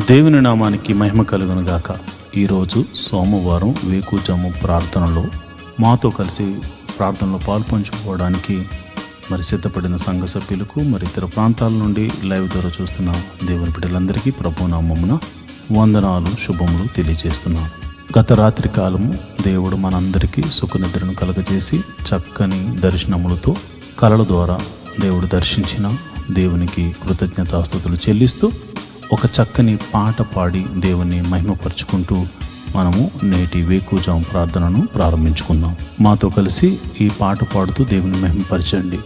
దేవుని నామానికి మహిమ కలుగును గాక. ఈరోజు సోమవారం వేకుజాము ప్రార్థనలో మాతో కలిసి ప్రార్థనలో పాల్పంచుకోవడానికి సిద్ధపడిన సంఘ సభ్యులకు ఇతర ప్రాంతాల నుండి లైవ్ ద్వారా చూస్తున్న దేవుని బిడ్డలందరికీ ప్రభు నామమున వందనాలు శుభములు తెలియజేస్తున్నాను. గత రాత్రి కాలము దేవుడు మనందరికీ సుఖనిద్రను కలగజేసి చక్కని దర్శనములతో కలల ద్వారా దేవుడు దర్శించిన దేవునికి కృతజ్ఞతాస్తుతులు చెల్లిస్తూ ఒక చక్కని పాట పాడి దేవుని మహిమపరుచుకుంటూ మనము నేటి వేకుజాము ప్రార్థనను ప్రారంభించుకుందాం. మాతో కలిసి ఈ పాట పాడుతూ దేవుని మహిమపరచండి.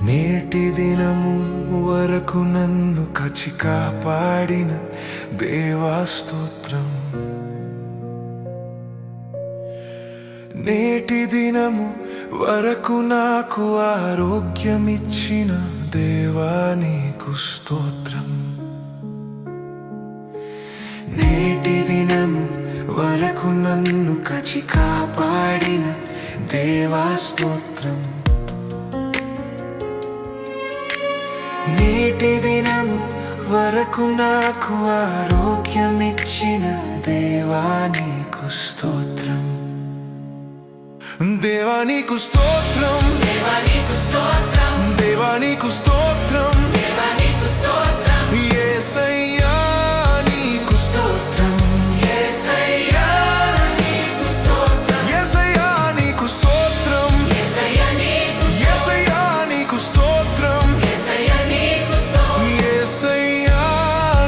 నేటి దినము వరకు నన్ను కాచి కాపాడిన దేవా స్తోత్రం. నేటి దినము వరకు నాకు ఆరోగ్యమిచ్చిన దేవా నీకు స్తోత్రం. నేటి దినము వరకు నన్ను కాచి కాపాడిన దేవా స్తోత్రం. నేటి దినము వరకు నాకు ఆరోగ్యమిచ్చిన దేవా నీకు స్తోత్రం. దేవా నీకు స్తోత్రం, దేవా నీకు స్తోత్రం, దేవా నీకు స్తోత్రం, దేవా నీకు స్తోత్రం. యేసయ్యా నీకు స్తోత్రం, యేసయ్యా నీకు స్తోత్రం, యేసయ్యా నీకు స్తోత్రం, యేసయ్యా నీకు స్తోత్రం, యేసయ్యా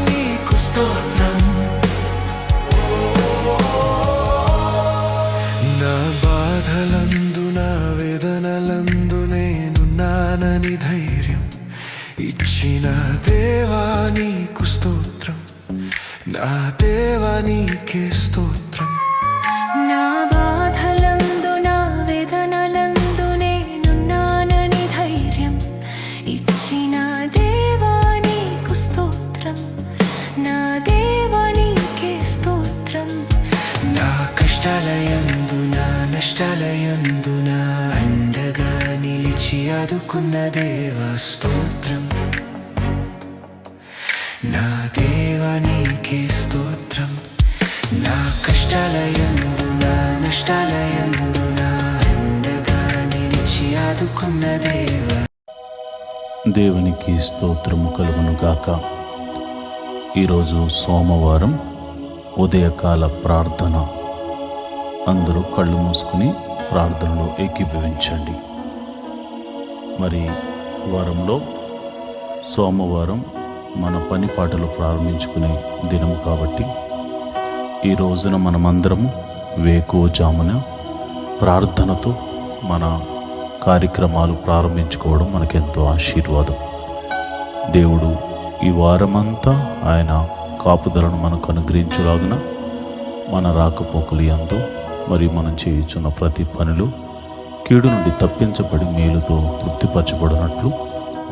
నీకు స్తోత్రం. నా బాధలందు నా వేదనలందు నేనున్నానని ధైర్యం ఇచ్చిన దేవా నీకు స్తోత్రం. నా దేవా నీకే స్తోత్రం. నా బాధలందు నా వేదనలందు నేనున్నానని ధైర్యం ఇచ్చిన దేవా నీకు స్తోత్రం. నా దేవా నీకే స్తోత్రం. నా కష్టాలయందు నా నష్టాలయందు నా అండగా నిలిచి ఆదుకున్న దేవా స్తోత్రం. నా దేవా నీకే స్తోత్రం. నా కష్టాలయందు నా నష్టాలయందు నా అండగా నిలిచి ఆదుకున్న దేవా. దేవునికి స్తోత్రము కలుగును గాక. ఈరోజు సోమవారం ఉదయకాల ప్రార్థన. అందరూ కళ్ళు మూసుకుని ప్రార్థనలో ఏకీభవించండి. వారంలో సోమవారం మన పని పాటలు ప్రారంభించుకునే దినము కాబట్టి ఈ రోజున మనమందరము వేకువజామున ప్రార్థనతో మన కార్యక్రమాలు ప్రారంభించుకోవడం మనకెంతో ఆశీర్వాదం. దేవుడు ఈ వారమంతా ఆయన కాపుదలను మనకు అనుగ్రహించులాగున మన రాకపోకలు ఎంతో మనం చేయుచున్న ప్రతి పనిలో కీడు నుండి తప్పించబడి మేలుతో తృప్తిపరచబడినట్లు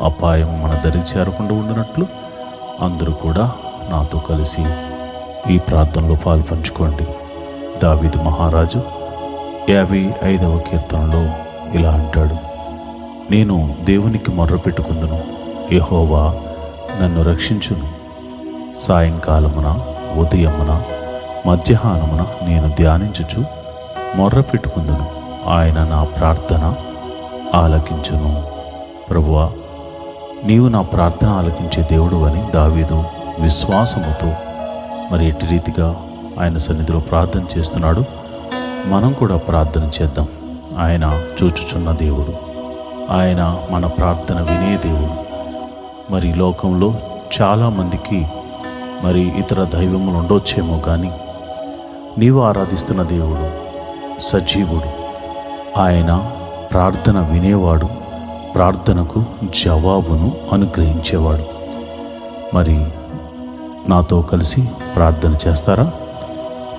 అపాయం మన దరికి చేరకుండా ఉండినట్లు అందరూ కూడా నాతో కలిసి ఈ ప్రార్థనలో పాల్పంచుకోండి. దావీదు మహారాజు 55వ కీర్తనలో ఇలా అంటాడు, నేను దేవునికి మొర్రపెట్టుకుందును, యెహోవా నన్ను రక్షించును. సాయంకాలమున ఉదయమున మధ్యాహ్నమున నేను ధ్యానించుచు మొర్రపెట్టుకుందును, ఆయన నా ప్రార్థన ఆలకించును. ప్రభువా, నీవు నా ప్రార్థన ఆలకించే దేవుడు అని దావీదు విశ్వాసముతో ఎట్టి రీతిగా ఆయన సన్నిధిలో ప్రార్థన చేస్తున్నాడు. మనం కూడా ప్రార్థన చేద్దాం. ఆయన చూచుచున్న దేవుడు, ఆయన మన ప్రార్థన వినే దేవుడు. లోకంలో చాలామందికి ఇతర దైవములు ఉండొచ్చేమో కానీ నీవు ఆరాధిస్తున్న దేవుడు సజీవుడు. ఆయన ప్రార్థన వినేవాడు, ప్రార్థనకు జవాబును అనుగ్రహించేవాడు. నాతో కలిసి ప్రార్థన చేస్తారా?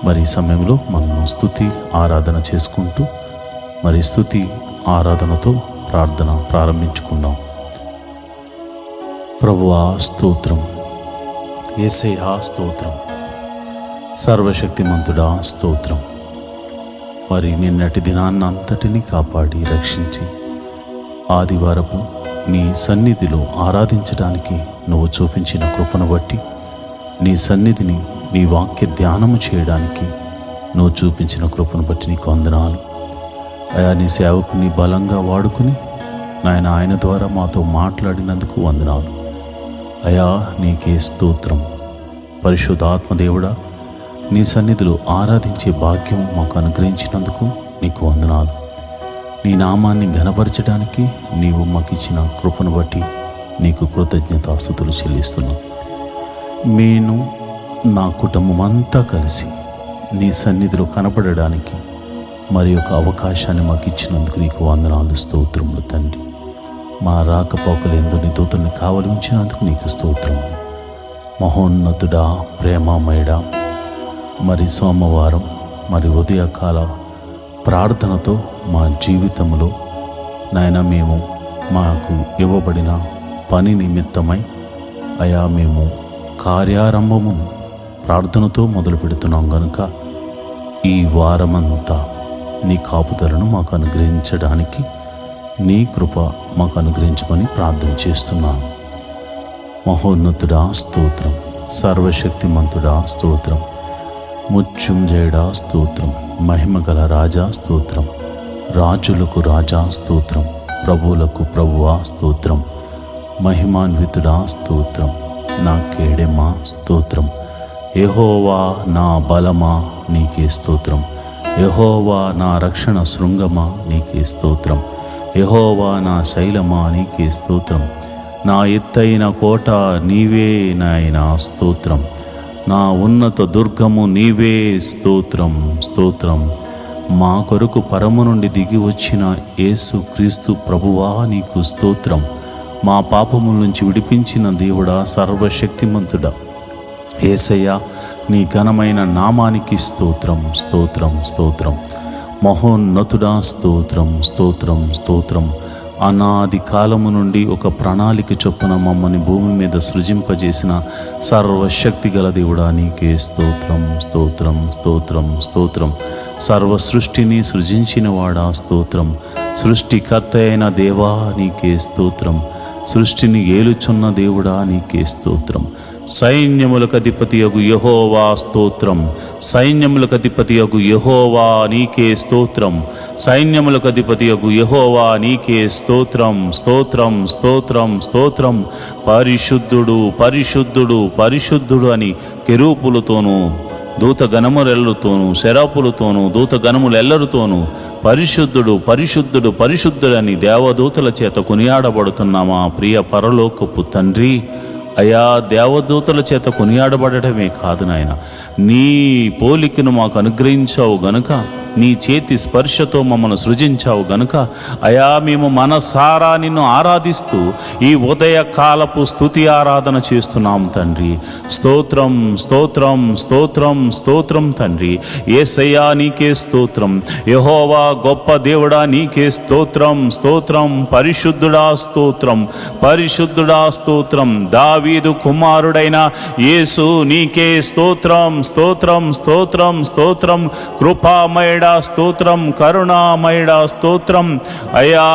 మరి ఈ సమయంలో మనము స్తుతి ఆరాధన చేసుకుంటూ మరి స్తుతి ఆరాధనతో ప్రార్థన ప్రారంభించుకుందాం. ప్రభువా స్తోత్రం, యేసయ్యా స్తోత్రం, సర్వశక్తిమంతుడా స్తోత్రం. మరి నిన్నటి దినాన్నంతటిని కాపాడి రక్షించి ఆదివారపు నీ సన్నిధిలో ఆరాధించడానికి నువ్వు చూపించిన కృపను బట్టి, నీ సన్నిధిని నీ వాక్య ధ్యానము చేయడానికి నువ్వు చూపించిన కృపను బట్టి నీకు వందనాలు. అయా, నీ సేవకుని బలంగా వాడుకుని నాయన ఆయన ద్వారా మాతో మాట్లాడినందుకు వందనాలు. అయా, నీకే స్తోత్రం. పరిశుద్ధాత్మదేవుడా, నీ సన్నిధిలో ఆరాధించే భాగ్యం మాకు అనుగ్రహించినందుకు నీకు వందనాలు. నీ నామాన్ని ఘనపరచడానికి నీవు మాకిచ్చిన కృపను బట్టి నీకు కృతజ్ఞతాస్తుతులు చెల్లిస్తున్నాం. నేను నా కుటుంబం అంతా కలిసి నీ సన్నిధిలో కనపడడానికి మరి ఒక అవకాశాన్ని మాకు ఇచ్చినందుకు నీకు వందనాలు, స్తోత్రములు తండ్రి. మా రాకపోకలందు నీ దూతల్ని కావలి ఉంచినందుకు నీకు స్తోత్రములు. మహోన్నతుడా, ప్రేమమయుడా, మరి సోమవారం మరి ఉదయకాల ప్రార్థనతో మా జీవితంలో నాయన మేము మాకు ఇవ్వబడిన పని నిమిత్తమై అయా మేము కార్యారంభమును ప్రార్థనతో మొదలు పెడుతున్నాం గనుక ఈ వారమంతా నీ కాపుదలను మాకు అనుగ్రహించడానికి నీ కృప మాకు అనుగ్రహించమని ప్రార్థన చేస్తున్నాను. మహోన్నతుడా స్తోత్రం, సర్వశక్తిమంతుడా స్తోత్రం, మృత్యుంజయుడా స్తోత్రం, మహిమగల రాజా స్తోత్రం, రాజులకు రాజా స్తోత్రం, ప్రభువులకు ప్రభువా స్తోత్రం, మహిమాన్వితుడా స్తోత్రం, నా కేడెమా స్తోత్రం. యెహోవా నా బలమా నీకే స్తోత్రం, యెహోవా నా రక్షణ శృంగమా నీకే స్తోత్రం, యెహోవా నా శైలమా నీకే స్తోత్రం, నా ఎత్తైన కోట నీవే నాయనా స్తోత్రం, నా ఉన్నత దుర్గము నీవే స్తోత్రం స్తోత్రం. మా కొరకు పరము నుండి దిగి వచ్చిన యేసు క్రీస్తు ప్రభువా నీకు స్తోత్రం. మా పాపముల నుంచి విడిపించిన దేవుడా, సర్వశక్తిమంతుడా యేసయ్యా, నీ ఘనమైన నామానికి స్తోత్రం స్తోత్రం స్తోత్రం. మహోన్నతుడా స్తోత్రం స్తోత్రం స్తోత్రం. అనాది కాలము నుండి ఒక ప్రణాళిక చొప్పున మమ్మల్ని భూమి మీద సృజింపజేసిన సర్వశక్తి గల దేవుడా నీకే స్తోత్రం స్తోత్రం స్తోత్రం స్తోత్రం. సర్వ సృష్టిని సృజించిన వాడా స్తోత్రం. సృష్టికర్త అయిన దేవా నీకే స్తోత్రం. సృష్టిని ఏలుచున్న దేవుడా నీకే స్తోత్రం. సైన్యములకు అధిపతియగు యెహోవా స్తోత్రం, సైన్యములకు అధిపతియగు యెహోవా నీకే స్తోత్రం, సైన్యములకు అధిపతియగు యెహోవా నీకే స్తోత్రం స్తోత్రం స్తోత్రం స్తోత్రం. పరిశుద్ధుడు పరిశుద్ధుడు పరిశుద్ధుడు అని కెరూపులతోనూ దూతగణములెల్లరితోనూ శరాపులతోనూ దూతగణములెల్లరితోనూ పరిశుద్ధుడు పరిశుద్ధుడు పరిశుద్ధుడని దేవదూతల చేత కొనియాడబడుతున్న మా ప్రియ పరలోకపు తండ్రి, అయా, దేవదూతల చేత కొనియాడబడటమే కాదు నాయన, నీ పోలికను మాకు అనుగ్రహించావు గనుక, నీ చేతి స్పర్శతో మమ్మల్ని సృజించావు గనుక అయా, మేము మనసారా నిన్ను ఆరాధిస్తూ ఈ ఉదయ కాలపు స్తుతి ఆరాధన చేస్తున్నాం తండ్రి. స్తోత్రం స్తోత్రం స్తోత్రం స్తోత్రం తండ్రి. యేసయ్యా నీకే స్తోత్రం. యెహోవా గొప్ప దేవుడా నీకే స్తోత్రం స్తోత్రం. పరిశుద్ధుడా స్తోత్రం పరిశుద్ధుడా స్తోత్రం. దావీదు కుమారుడైన యేసు నీకే స్తోత్రం స్తోత్రం స్తోత్రం స్తోత్రం. కృపామయుడా స్తోత్రం, కరుణామయుడా స్తోత్రం. అయా,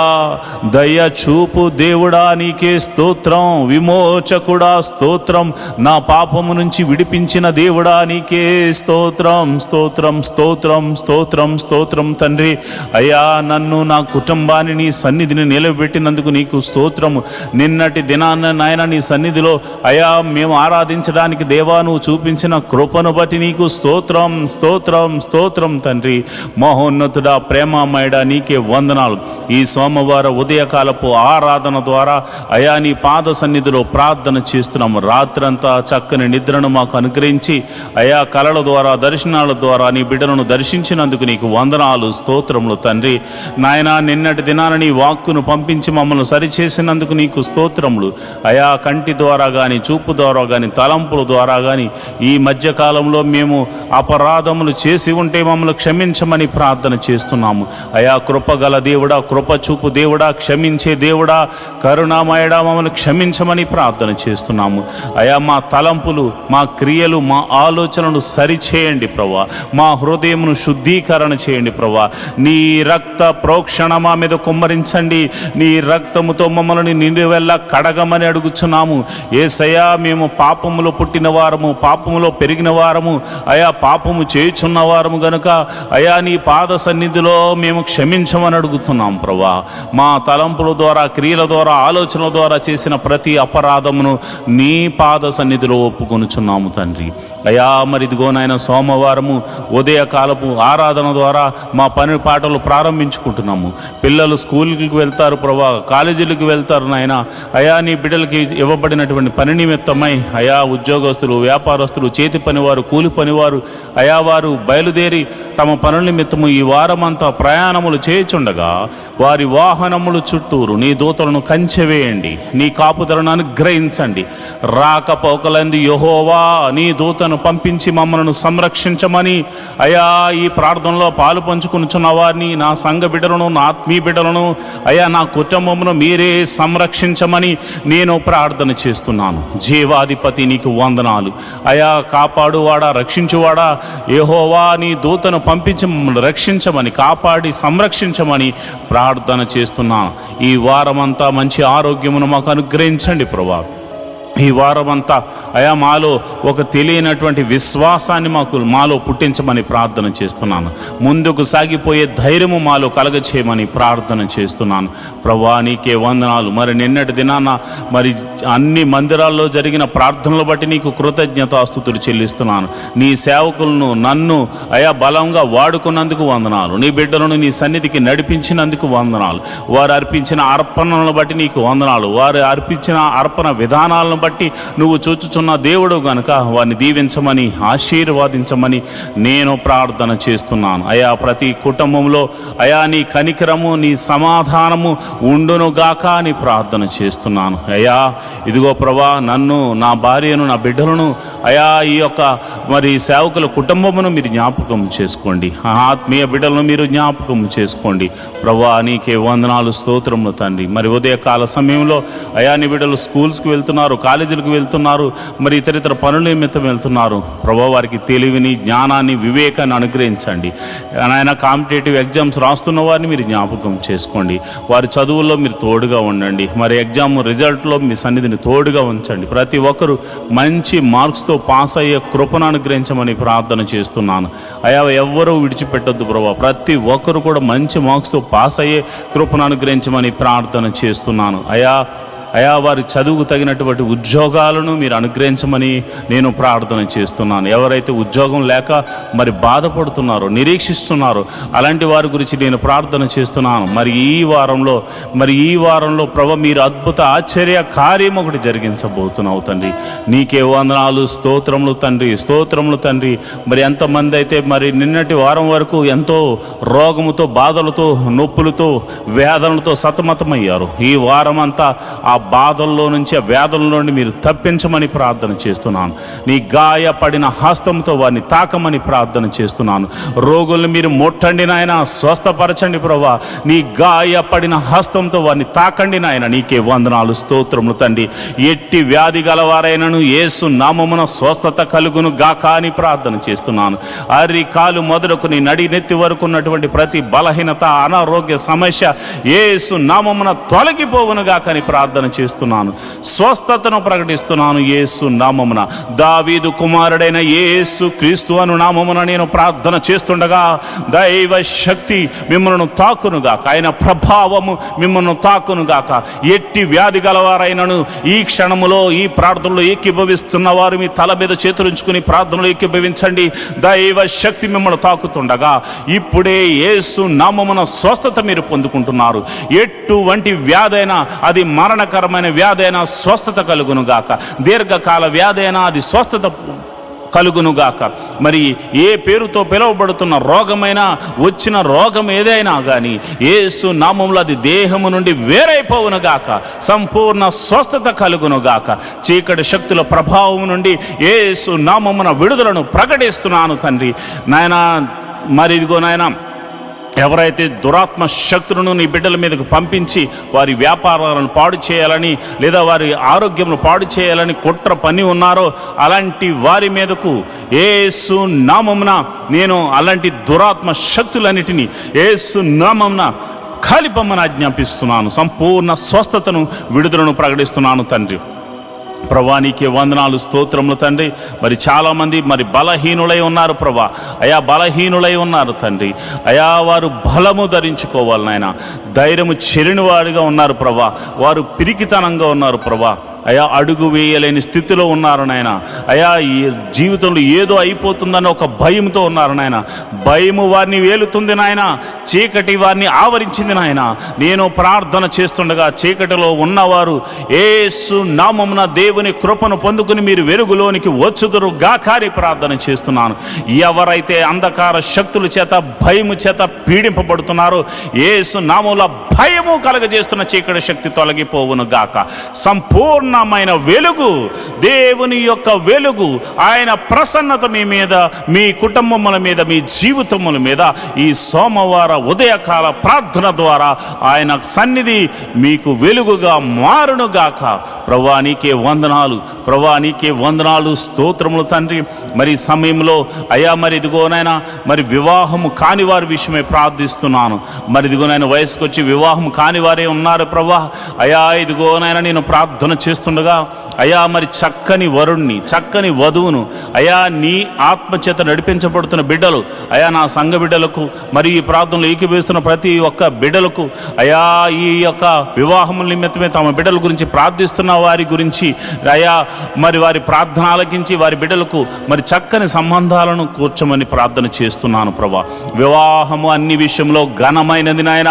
దయ చూపు దేవుడా నీకే స్తోత్రం. విమోచకుడా స్తోత్రం. నా పాపము నుంచి విడిపించిన దేవుడా నీకే స్తోత్రం స్తోత్రం స్తోత్రం స్తోత్రం స్తోత్రం తండ్రి. అయా, నన్ను నా కుటుంబాన్ని నీ సన్నిధిని నిలబెట్టినందుకు నీకు స్తోత్రము. నిన్నటి దినాన్న నాయన నీ సన్నిధిలో అయా మేము ఆరాధించడానికి దేవా నువ్వు చూపించిన కృపను బట్టి నీకు స్తోత్రం స్తోత్రం స్తోత్రం తండ్రి. మహోన్నతుడా, ప్రేమమయుడా, నీకే వందనాలు. ఈ సోమవారం ఉదయకాలపు ఆరాధన ద్వారా అయా నీ పాద సన్నిధిలో ప్రార్థన చేస్తున్నాము. రాత్రంతా చక్కని నిద్రను మాకు అనుగ్రహించి అయా కళల ద్వారా, దర్శనాల ద్వారా నీ బిడ్డలను దర్శించినందుకు నీకు వందనాలు, స్తోత్రములు తండ్రి. నాయనా, నిన్నటి దినాన నీ వాక్కును పంపించి మమ్మల్ని సరిచేసినందుకు నీకు స్తోత్రములు. అయా కంటి ద్వారా కానీ, చూపు ద్వారా కానీ, తలంపుల ద్వారా కానీ ఈ మధ్యకాలంలో మేము అపరాధములు చేసి ఉంటే మమ్మల్ని క్షమించమని ప్రార్థన చేస్తున్నాము. అయా కృపగల దేవుడా, కృపచూపు దేవుడా, క్షమించే దేవుడా, కరుణామయుడా, మమ్మల్ని క్షమించమని ప్రార్థన చేస్తున్నాము. అయా మా తలంపులు, మా క్రియలు, మా ఆలోచనలు సరిచేయండి ప్రభా. మా హృదయమును శుద్ధీకరణ చేయండి ప్రభా. నీ రక్త ప్రోక్షణ మా మీద కుమ్మరించండి. నీ రక్తముతో మమ్మల్ని నిండువెల్లా కడగమని అడుగుచున్నాము. యేసయ్యా, మేము పాపములో పుట్టిన వారము, పాపములో పెరిగిన వారము, అయా పాపము చేయుచున్న వారము గనుక అయా నీ పాద సన్నిధిలో మేము క్షమించమని అడుగుతున్నాం ప్రభా. మా తలంపుల ద్వారా, క్రియల ద్వారా, ఆలోచనల ద్వారా చేసిన ప్రతి అపరాధమును నీ పాద సన్నిధిలో ఒప్పుకొనుచున్నాము తండ్రి. అయా మరి ఇదిగో నాయన, సోమవారము ఉదయకాలపు ఆరాధన ద్వారా మా పని పాటలు ప్రారంభించుకుంటున్నాము. పిల్లలు స్కూల్కి వెళ్తారు ప్రభా, కాలేజీలకు వెళ్తారు నాయన. అయా నీ బిడ్డలకి ఇవ్వబడినటువంటి పని నిమిత్తమై అయా ఉద్యోగస్తులు, వ్యాపారస్తులు, చేతి పనివారు, కూలి పనివారు అయా వారు బయలుదేరి తమ పనుల నిమిత్తము ఈ వారమంతా ప్రయాణములు చేయుచుండగా వారి వాహనములు చుట్టూరు నీ దూతలను కంచెవేయండి. నీ కాపుదలను అనుగ్రహించండి. రాకపోకలందు యెహోవా నీ దూతను పంపించి మమ్మల్ని సంరక్షించమని అయా ఈ ప్రార్థనలో పాలు పంచుకునిచున్న వారిని, నా సంఘ బిడ్డలను, నా ఆత్మీయ బిడ్డలను, అయా నా కుటుంబమును మీరే సంరక్షించమని నేను ప్రార్థన చేస్తున్నాను. జీవాధిపతి నీకు వందనాలు. అయా కాపాడువాడా, రక్షించువాడా, యెహోవా నీ దూతను పంపించి మమ్మల్ని రక్షించమని, కాపాడి సంరక్షించమని ప్రార్థన చేస్తున్నాను. ఈ వారమంతా మంచి ఆరోగ్యమును మాకు అనుగ్రహించండి ప్రభా. ఈ వారమంతా అయా మాలో ఒక తెలియనటువంటి విశ్వాసాన్ని మాలో పుట్టించమని ప్రార్థన చేస్తున్నాను. ముందుకు సాగిపోయే ధైర్యము మాలో కలగచేయమని ప్రార్థన చేస్తున్నాను ప్రభువా. నీకే వందనాలు. మరి నిన్నటి దినాన మరి అన్ని మందిరాల్లో జరిగిన ప్రార్థనలు బట్టి నీకు కృతజ్ఞతాస్తుతులు చెల్లిస్తున్నాను. నీ సేవకులను, నన్ను అయా బలంగా వాడుకున్నందుకు వందనాలు. నీ బిడ్డలను నీ సన్నిధికి నడిపించినందుకు వందనాలు. వారు అర్పించిన అర్పణలను బట్టి నీకు వందనాలు. వారు అర్పించిన అర్పణ విధానాలను బట్టి నువ్వు చూచుచున్న దేవుడు గనుక వారిని దీవించమని, ఆశీర్వాదించమని నేను ప్రార్థన చేస్తున్నాను. అయా ప్రతి కుటుంబంలో అయా నీ కనికరము, నీ సమాధానము ఉండును గాక అని ప్రార్థన చేస్తున్నాను. అయా ఇదిగో ప్రభా, నన్ను, నా భార్యను, నా బిడ్డలను, అయా ఈ యొక్క మరి సేవకుల కుటుంబమును మీరు జ్ఞాపకం చేసుకోండి. ఆత్మీయ బిడ్డలను మీరు జ్ఞాపకం చేసుకోండి ప్రభా. నీకే వందనాలు, స్తోత్రములు తండ్రి. మరి ఉదయకాల సమయంలో అయా నీ బిడ్డలు స్కూల్స్కి వెళ్తున్నారు, కాలేజీలకు వెళ్తున్నారు, మరి ఇతరితర పనుల నిమిత్తం వెళ్తున్నారు ప్రభా. వారికి తెలివిని, జ్ఞానాన్ని, వివేకాన్ని అనుగ్రహించండి నాయన. కాంపిటేటివ్ ఎగ్జామ్స్ రాస్తున్న వారిని మీరు జ్ఞాపకం చేసుకోండి. వారి చదువుల్లో మీరు తోడుగా ఉండండి. మరి ఎగ్జామ్ రిజల్ట్లో మీ సన్నిధిని తోడుగా ఉంచండి. ప్రతి ఒక్కరూ మంచి మార్క్స్తో పాస్ అయ్యే కృపను అనుగ్రహించమని ప్రార్థన చేస్తున్నాను. అయా ఎవ్వరూ విడిచిపెట్టొద్దు ప్రభా. ప్రతి ఒక్కరు కూడా మంచి మార్క్స్తో పాస్ అయ్యే కృపను అనుగ్రహించమని ప్రార్థన చేస్తున్నాను. అయా వారి చదువుకు తగినటువంటి ఉద్యోగాలను మీరు అనుగ్రహించమని నేను ప్రార్థన చేస్తున్నాను. ఎవరైతే ఉద్యోగం లేక మరి బాధపడుతున్నారో, నిరీక్షిస్తున్నారో అలాంటి వారి గురించి నేను ప్రార్థన చేస్తున్నాను. మరి ఈ వారంలో ప్రభు మీరు అద్భుత ఆశ్చర్య కార్యం ఒకటి జరిగించబోతున్నావు తండ్రి. నీకే వందనాలు, స్తోత్రములు తండ్రి, స్తోత్రములు తండ్రి. మరి ఎంతమంది అయితే మరి నిన్నటి వారం వరకు ఎంతో రోగముతో, బాధలతో, నొప్పులతో, వేదనలతో సతమతమయ్యారు, ఈ వారం అంతా ఆ బాధల్లో నుంచి, ఆ వేదనలో నుండి మీరు తప్పించమని ప్రార్థన చేస్తున్నాను. నీ గాయపడిన హస్తంతో వారిని తాకమని ప్రార్థన చేస్తున్నాను. రోగుల్ని మీరు ముట్టండి నాయన, స్వస్థపరచండి ప్రభా. నీ గాయపడిన హస్తంతో వారిని తాకండి నాయన. నీకే వందనాలు, స్తోత్రములు తండ్రి. ఎట్టి వ్యాధి గలవారైనను యేసు నామమున స్వస్థత కలుగును గాక అని ప్రార్థన చేస్తున్నాను. అరి కాలు మొదలుకు నీ నడి నెత్తి వరకు ఉన్నటువంటి ప్రతి బలహీనత, అనారోగ్య సమస్య యేసు నామమున తొలగిపోవును గాక అని ప్రార్థన ప్రార్థన చేస్తున్నాను. స్వస్థతను ప్రకటిస్తున్నాను యేసు నామమున. దావీదు కుమారుడైన యేసు క్రీస్తు అను నామమున నేను ప్రార్థన చేస్తుండగా దైవ శక్తి మిమ్మల్ని తాకునుగాక, ఆయన ప్రభావము మిమ్మల్ని తాకునుగాక. ఎట్టి వ్యాధి గలవారైనను ఈ క్షణములో ఈ ప్రార్థనలో ఏకీభవిస్తున్న వారు మీ తల మీద చేతులుంచుకుని ప్రార్థనలో ఏకీభవించండి. దైవ శక్తి మిమ్మల్ని తాకుతుండగా ఇప్పుడే యేసు నామమున స్వస్థత మీరు పొందుకుంటున్నారు. ఎటువంటి వ్యాధైనా, అది మరణకరమైన వ్యాధైనా స్వస్థత కలుగునుగాక, దీర్ఘకాల వ్యాధైనా అది స్వస్థత కలుగునుగాక. మరి ఏ పేరుతో పిలువబడుతున్న రోగమైనా, వచ్చిన రోగం ఏదైనా కానీ యేసు నామములో అది దేహము నుండి వేరైపోవునుగాక, సంపూర్ణ స్వస్థత కలుగునుగాక. చీకటి శక్తుల ప్రభావం నుండి యేసు నామమున విడుదలను ప్రకటిస్తున్నాను తండ్రి. నాయనా, మరి ఇదిగో నాయనా, ఎవరైతే దురాత్మ శక్తులను నీ బిడ్డల మీదకు పంపించి వారి వ్యాపారాలను పాడు చేయాలని, లేదా వారి ఆరోగ్యమును పాడు చేయాలని కుట్ర పని ఉన్నారో అలాంటి వారి మీదకు యేసు నామమున నేను అలాంటి దురాత్మ శక్తులన్నిటినీ యేసు నామమున కాలిపమ్మని ఆజ్ఞాపిస్తున్నాను. సంపూర్ణ స్వస్థతను, విడుదలను ప్రకటిస్తున్నాను తండ్రి. ప్రభా నీకే వందనాలు, స్తోత్రములు తండ్రి. మరి చాలామంది మరి బలహీనులై ఉన్నారు ప్రభా. అయా బలహీనులై ఉన్నారు తండ్రి. అయా వారు బలము ధరించుకోవాలి నాయన. ధైర్యము చెలిని వాడిగా ఉన్నారు ప్రభా. వారు పిరికితనంగా ఉన్నారు ప్రభా. అయా అడుగు వేయలేని స్థితిలో ఉన్నారు నాయన. అయా ఈ జీవితంలో ఏదో అయిపోతుందని ఒక భయంతో ఉన్నారు నాయన. భయము వారిని వేలుతుంది నాయన. చీకటి వారిని ఆవరించింది నాయన. నేను ప్రార్థన చేస్తుండగా చీకటిలో ఉన్నవారు యేసు నామమున దేవుని కృపను పొందుకుని మీరు వెలుగులోనికి వచ్చుదురు గాకారి ప్రార్థన చేస్తున్నాను. ఎవరైతే అంధకార శక్తుల చేత, భయము చేత పీడింపబడుతున్నారో యేసు నామములో భయము కలగజేస్తున్న చీకటి శక్తి తొలగిపోవును గాక. సంపూర్ణమైన వెలుగు, దేవుని యొక్క వెలుగు, ఆయన ప్రసన్నత మీ మీద, మీ కుటుంబముల మీద, మీ జీవితముల మీద ఈ సోమవార ఉదయకాల ప్రార్థన ద్వారా ఆయన సన్నిధి మీకు వెలుగుగా మారునుగాక. ప్రభువా నీకే వందనాలు, ప్రభువా నీకే వందనాలు, స్తోత్రములు తండ్రి. మరి ఈ సమయంలో అయా మరి ఇదిగోనైనా మరి వివాహము కాని వారి విషయమే ప్రార్థిస్తున్నాను. మరి ఇదిగోనైనా వయసుకు వచ్చి వివాహం కాని వారే ఉన్నారు ప్రభా. అయా ఇదిగోనైనా నేను ప్రార్థన చేస్తుండగా అయా మరి చక్కని వరుణ్ణి, చక్కని వధువును అయా నీ ఆత్మచేత నడిపించబడుతున్న బిడ్డలు, అయా నా సంఘ బిడ్డలకు, మరి ఈ ప్రార్థనలో ఏకీభవిస్తున్న ప్రతి ఒక్క బిడ్డలకు, అయా ఈ యొక్క వివాహముల నిమిత్తమే తమ బిడ్డల గురించి ప్రార్థిస్తున్న వారి గురించి అయా మరి వారి ప్రార్థన ఆలకించి వారి బిడ్డలకు మరి చక్కని సంబంధాలను కూర్చోమని ప్రార్థన చేస్తున్నాను ప్రభా. వివాహము అన్ని విషయంలో ఘనమైనది నాయన.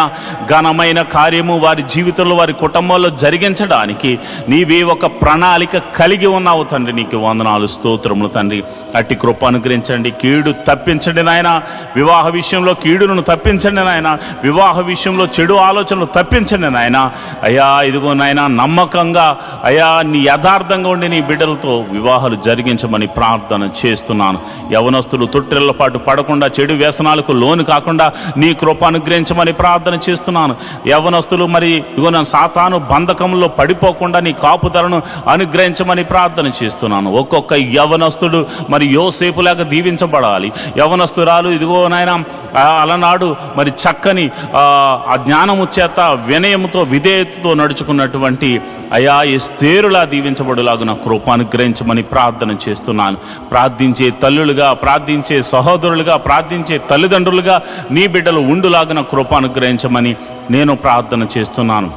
ఘనమైన కార్యము వారి జీవితంలో, వారి కుటుంబంలో జరిగించడానికి నీవే ఒక ప్రణాళిక కలిగి ఉన్నావు తండ్రి. నీకు వందనాలు, స్తోత్రములు తండ్రి. అట్టి కృప అనుగ్రహించండి, కీడు తప్పించండి నాయన. వివాహ విషయంలో కీడును తప్పించండి నాయన. వివాహ విషయంలో చెడు ఆలోచనలు తప్పించండి నాయన. అయ్యా ఇదిగో నాయన, నమ్మకంగా అయా నీ యథార్థంగా ఉండి నీ బిడ్డలతో వివాహాలు జరిగించమని ప్రార్థన చేస్తున్నాను. యవనస్తులు తొట్టిళ్ల పాటు పడకుండా, చెడు వ్యసనాలకు లోను కాకుండా నీ కృప అనుగ్రహించమని ప్రార్థన చేస్తున్నాను. యవనస్తులు మరి ఇదిగో నా సాతాను బంధకంలో పడిపోకుండా నీ కాపుదలను అనుగ్రహించమని ప్రార్థన చేస్తున్నాను. ఒక్కొక్క యవనస్తుడు మరి యోసేపులాగా దీవించబడాలి. యవనస్తురాలు ఇదిగో నాయన అలనాడు మరి చక్కని ఆ జ్ఞానము చేత, వినయముతో, విధేయతతో నడుచుకున్నటువంటి అయా ఎస్తేరులా దీవించబడులాగా నా కృప అనుగ్రహించమని ప్రార్థన చేస్తున్నాను. ప్రార్థించే తల్లులుగా, ప్రార్థించే సహోదరులుగా, ప్రార్థించే తల్లిదండ్రులుగా నీ బిడ్డలు ఉండులాగా నా కృప అనుగ్రహించమని నేను ప్రార్థన చేస్తున్నాను.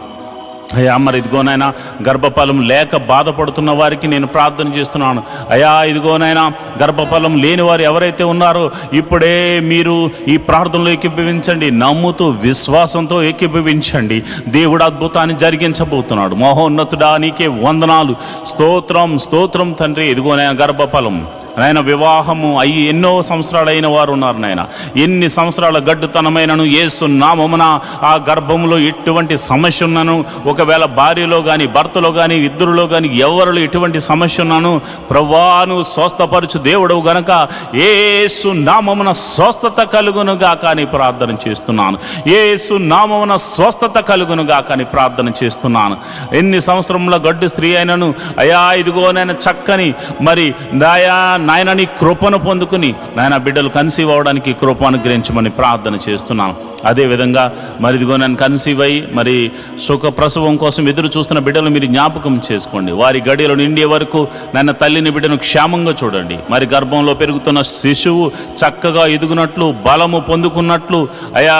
అయ్యా మరి ఇదిగోనైనా గర్భఫలం లేక బాధపడుతున్న వారికి నేను ప్రార్థన చేస్తున్నాను. అయ్యా ఇదిగోనైనా గర్భఫలం లేని వారు ఎవరైతే ఉన్నారో ఇప్పుడే మీరు ఈ ప్రార్థనలో ఏకీభవించండి. నమ్ముతూ విశ్వాసంతో ఏకీభవించండి. దేవుడు అద్భుతాన్ని జరిగించబోతున్నాడు. మహోన్నతుడా నీకే వందనాలు, స్తోత్రం, స్తోత్రం తండ్రి. ఇదిగోనైనా గర్భఫలం నాయన వివాహము అయ్యి ఎన్నో సంవత్సరాలు అయిన వారు ఉన్నారు నాయన. ఎన్ని సంవత్సరాల గడ్డుతనమైనను యేసు నామమున ఆ గర్భములో ఎటువంటి సమస్య ఉన్నను, ఒకవేళ భార్యలో కానీ భర్తలో కానీ ఇద్దరులో కానీ ఎవరిలో ఎటువంటి సమస్య ఉన్నాను ప్రభువాను స్వస్థపరచు దేవుడు గనక యేసు నామమున స్వస్థత కలుగునుగా కానీ ప్రార్థన చేస్తున్నాను. యేసు నామమున స్వస్థత కలుగునుగా కానీ ప్రార్థన చేస్తున్నాను. ఎన్ని సంవత్సరంలో గడ్డు స్త్రీ అయినను అయా ఇదిగోనైనా చక్కని మరి నాయన నీ కృపను పొందుకుని నాయన బిడ్డలు కన్సీవ్ అవ్వడానికి కృప అనుగ్రహించమని ప్రార్థన చేస్తున్నాను. అదేవిధంగా మరి ఇదిగో నన్ను కన్సీవ్ అయ్యి మరి సుఖ ప్రసవం కోసం ఎదురు చూస్తున్న బిడ్డలు మీరు జ్ఞాపకం చేసుకోండి. వారి గడియలు నిండే వరకు నాయన తల్లిని బిడ్డను క్షేమంగా చూడండి. మరి గర్భంలో పెరుగుతున్న శిశువు చక్కగా ఎదుగునట్లు బలము పొందుకున్నట్లు అయా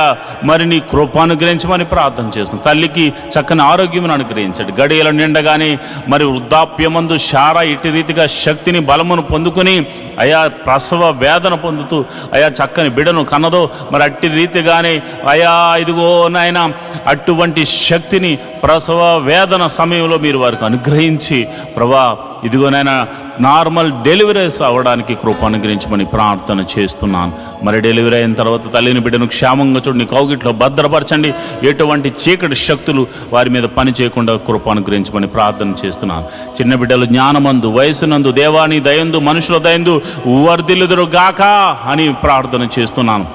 మరి నీ కృప అనుగ్రహించమని ప్రార్థన చేస్తున్నాను. తల్లికి చక్కని ఆరోగ్యం అనుగ్రహించండి. గడియలు నిండగానే మరి వృద్ధాప్యమందు శారా ఇటు రీతిగా శక్తిని బలమును పొందుకుని అయా ప్రసవ వేదన పొందుతూ అయా చక్కని బిడ్డను కన్నదో మరి అట్టి రీతిగానే అయా ఇదిగో నాయన అటువంటి శక్తిని ప్రసవ వేదన సమయంలో మీరు వారికి అనుగ్రహించి ప్రభా ఇదిగోనైనా నార్మల్ డెలివరీస్ అవ్వడానికి కృప అనుగ్రహించమని ప్రార్థన చేస్తున్నాను. మరి డెలివరీ అయిన తర్వాత తల్లిని బిడ్డను క్షేమంగా చూడండి, కౌగిట్లో భద్రపరచండి. ఎటువంటి చీకటి శక్తులు వారి మీద పని చేయకుండా కృప అనుగ్రహించమని ప్రార్థన చేస్తున్నాను. చిన్న బిడ్డలు జ్ఞానమందు వయసునందు దేవాని దయందు మనుషుల దయందు వర్ధిల్లుదురు గాక అని ప్రార్థన చేస్తున్నాను.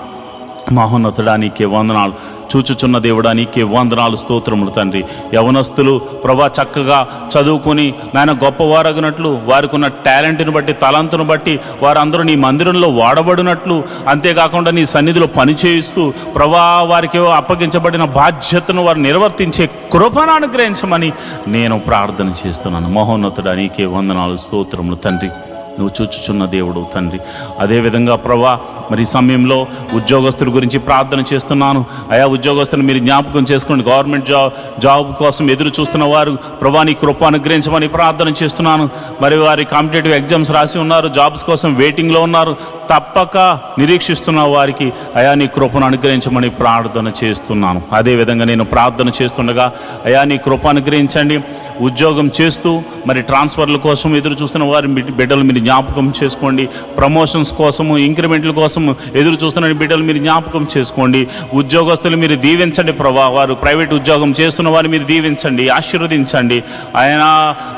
మహోన్నతుడా నీకే వందనాలు, చూచుచున్న దేవుడా నీకే వందనాలు, స్తోత్రములు తండ్రి. యవనస్తులు ప్రభా చక్కగా చదువుకొని నాయన గొప్పవారగినట్లు వారికి ఉన్న టాలెంట్ని బట్టి తలంతును బట్టి వారందరూ నీ మందిరంలో వాడబడినట్లు, అంతేకాకుండా నీ సన్నిధిలో పనిచేయిస్తూ ప్రభా వారికి అప్పగించబడిన బాధ్యతను వారు నిర్వర్తించే కృపను అనుగ్రహించమని నేను ప్రార్థన చేస్తున్నాను. మహోన్నతుడా నీకే వందనాలు, స్తోత్రములు తండ్రి. నువ్వు చూచుచున్న దేవుడు తండ్రి. అదేవిధంగా ప్రభా మరి సమయంలో ఉద్యోగస్తుల గురించి ప్రార్థన చేస్తున్నాను. ఆయా ఉద్యోగస్తులు మీరు జ్ఞాపకం చేసుకోండి. గవర్నమెంట్ జాబ్ కోసం ఎదురు చూస్తున్న వారు ప్రభా నీ కృప అనుగ్రహించమని ప్రార్థన చేస్తున్నాను. మరి వారి కాంపిటేటివ్ ఎగ్జామ్స్ రాసి ఉన్నారు, జాబ్స్ కోసం వెయిటింగ్లో ఉన్నారు, తప్పక నిరీక్షిస్తున్న వారికి అయా నీ కృపను అనుగ్రహించమని ప్రార్థన చేస్తున్నాను. అదేవిధంగా నేను ప్రార్థన చేస్తుండగా అయా నీ కృప అనుగ్రహించండి. ఉద్యోగం చేస్తూ మరి ట్రాన్స్ఫర్ల కోసం ఎదురు చూస్తున్న వారి బిడ్డలు మీరు జ్ఞాపకం చేసుకోండి. ప్రమోషన్స్ కోసము ఇంక్రిమెంట్ల కోసం ఎదురు చూస్తున్న బిడ్డలు మీరు జ్ఞాపకం చేసుకోండి. ఉద్యోగస్తులు మీరు దీవించండి ప్రభా. వారు ప్రైవేట్ ఉద్యోగం చేస్తున్న వారిని మీరు దీవించండి, ఆశీర్వదించండి. ఆయన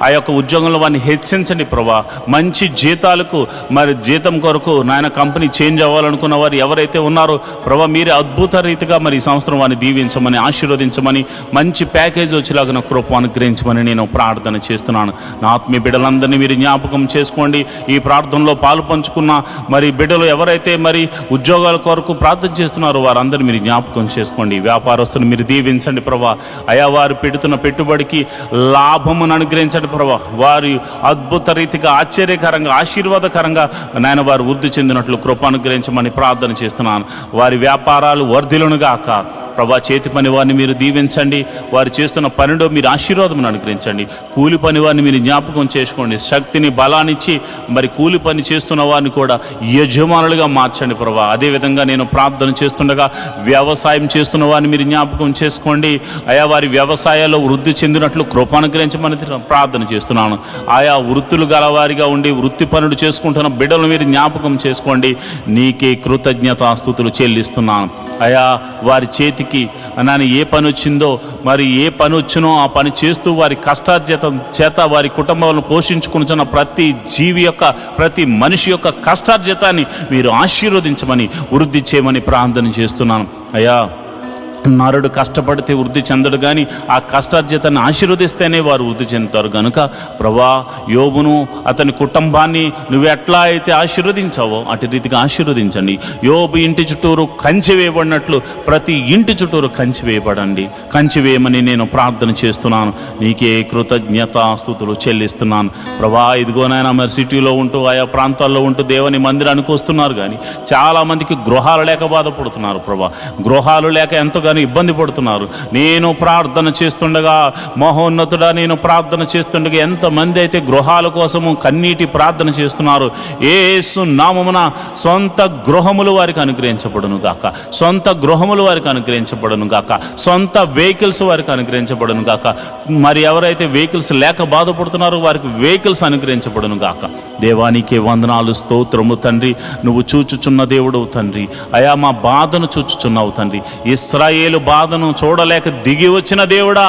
ఆ యొక్క ఉద్యోగంలో వారిని హెచ్చించండి ప్రభా. మంచి జీతాలకు మరి జీతం కొరకు నాయన కంపెనీ చేంజ్ అవ్వాలనుకున్న వారు ఎవరైతే ఉన్నారో ప్రభా మీరే అద్భుత రీతిగా మరి ఈ సంవత్సరం వారిని దీవించమని ఆశీర్వదించమని మంచి ప్యాకేజ్ వచ్చేలాగా కృప అనుగ్రహించమని నేను ప్రార్థన చేస్తున్నాను. నా ఆత్మీయ బిడ్డలందరినీ మీరు జ్ఞాపకం చేసుకోండి. ఈ ప్రార్థనలో పాలు పంచుకున్న మరి బిడ్డలు ఎవరైతే మరి ఉద్యోగాల కొరకు ప్రార్థన చేస్తున్నారో వారందరినీ మీరు జ్ఞాపకం చేసుకోండి. వ్యాపారస్తులు మీరు దీవించండి ప్రభా. అయా వారు పెడుతున్న పెట్టుబడికి లాభమును అనుగ్రహించండి ప్రభా. వారి అద్భుత రీతిగా ఆశ్చర్యకరంగా ఆశీర్వాదకరంగా నాయన వారు వృద్ధి చెందినట్లు కృప అనుగ్రహించమని ప్రార్థన చేస్తున్నాను. వారి వ్యాపారాలు వర్ధిల్లునుగాక ప్రభా. చేతి పని వారిని మీరు దీవించండి. వారు చేస్తున్న పనిలో మీరు ఆశీర్వాదమును అనుగ్రహించండి. కూలి పని వారిని మీరు జ్ఞాపకం చేసుకోండి. శక్తిని బలాన్నిచ్చి మరి కూలి పని చేస్తున్న వారిని కూడా యజమానులుగా మార్చండి ప్రభా. అదేవిధంగా నేను ప్రార్థన చేస్తుండగా వ్యవసాయం చేస్తున్న వారిని మీరు జ్ఞాపకం చేసుకోండి. ఆయా వారి వ్యవసాయాల్లో వృద్ధి చెందినట్లు కృప అనుగ్రహించమని ప్రార్థన చేస్తున్నాను. ఆయా వృత్తులు గలవారిగా ఉండి వృత్తి పనులు చేసుకుంటున్న బిడ్డలను మీరు జ్ఞాపకం చేసుకోండి. నీకే కృతజ్ఞతాస్తుతులు చెల్లిస్తున్నాను. అయా వారి చేతికి నాని ఏ పని వచ్చిందో మరి ఏ పని వచ్చినో ఆ పని చేస్తూ వారి కష్టార్జితం చేత వారి కుటుంబాలను పోషించుకుంటున్న ప్రతి జీవి యొక్క ప్రతి మనిషి యొక్క కష్టార్జితాన్ని మీరు ఆశీర్వదించమని వృద్ధి చేయమని ప్రార్థన చేస్తున్నాను. అయ్యా నరుడు కష్టపడితే వృద్ధి చెందడు, కానీ ఆ కష్టార్జితాన్ని ఆశీర్వదిస్తేనే వారు వృద్ధి చెందుతారు. కనుక ప్రభా యోబును అతని కుటుంబాన్ని నువ్వు ఎట్లా అయితే ఆశీర్వదించావో అటు రీతిగా ఆశీర్వదించండి. యోబు ఇంటి చుట్టూరు కంచె వేయబడినట్లు ప్రతి ఇంటి చుట్టూరు కంచె వేయబడండి. కంచె వేయమని నేను ప్రార్థన చేస్తున్నాను. నీకే కృతజ్ఞతాస్తుతులు చెల్లిస్తున్నాను ప్రభా. ఇదిగోనైనా మరి సిటీలో ఉంటూ ఆయా ప్రాంతాల్లో ఉంటూ దేవుని మందిరానికి వస్తున్నారు, కానీ చాలామందికి గృహాలు లేక బాధపడుతున్నారు ప్రభా. గృహాలు లేక ఎంతగానో ఇబ్బంది పడుతున్నారు. నేను ప్రార్థన చేస్తుండగా మహోన్నతుడా నేను ప్రార్థన చేస్తుండగా ఎంతమంది అయితే గృహాల కోసము కన్నీటి ప్రార్థన చేస్తున్నారు, యేసు నామమున సొంత గృహములు వారికి అనుగ్రహించబడును గాక, సొంత గృహములు వారికి అనుగ్రహించబడును గాక, సొంత వెహికల్స్ వారికి అనుగ్రహించబడును గాక. మరి ఎవరైతే వెహికల్స్ లేక బాధపడుతున్నారో వారికి వెహికల్స్ అనుగ్రహించబడును గాక. దేవానికే వందనాలు, స్తోత్రము తండ్రి. నువ్వు చూచుచున్న దేవుడవు తండ్రి. అయా మా బాధను చూచుచున్నావు తండ్రి. ఇశ్రాయేలు ఇశ్రాయేలు బాధను చూడలేక దిగి వచ్చిన దేవుడా,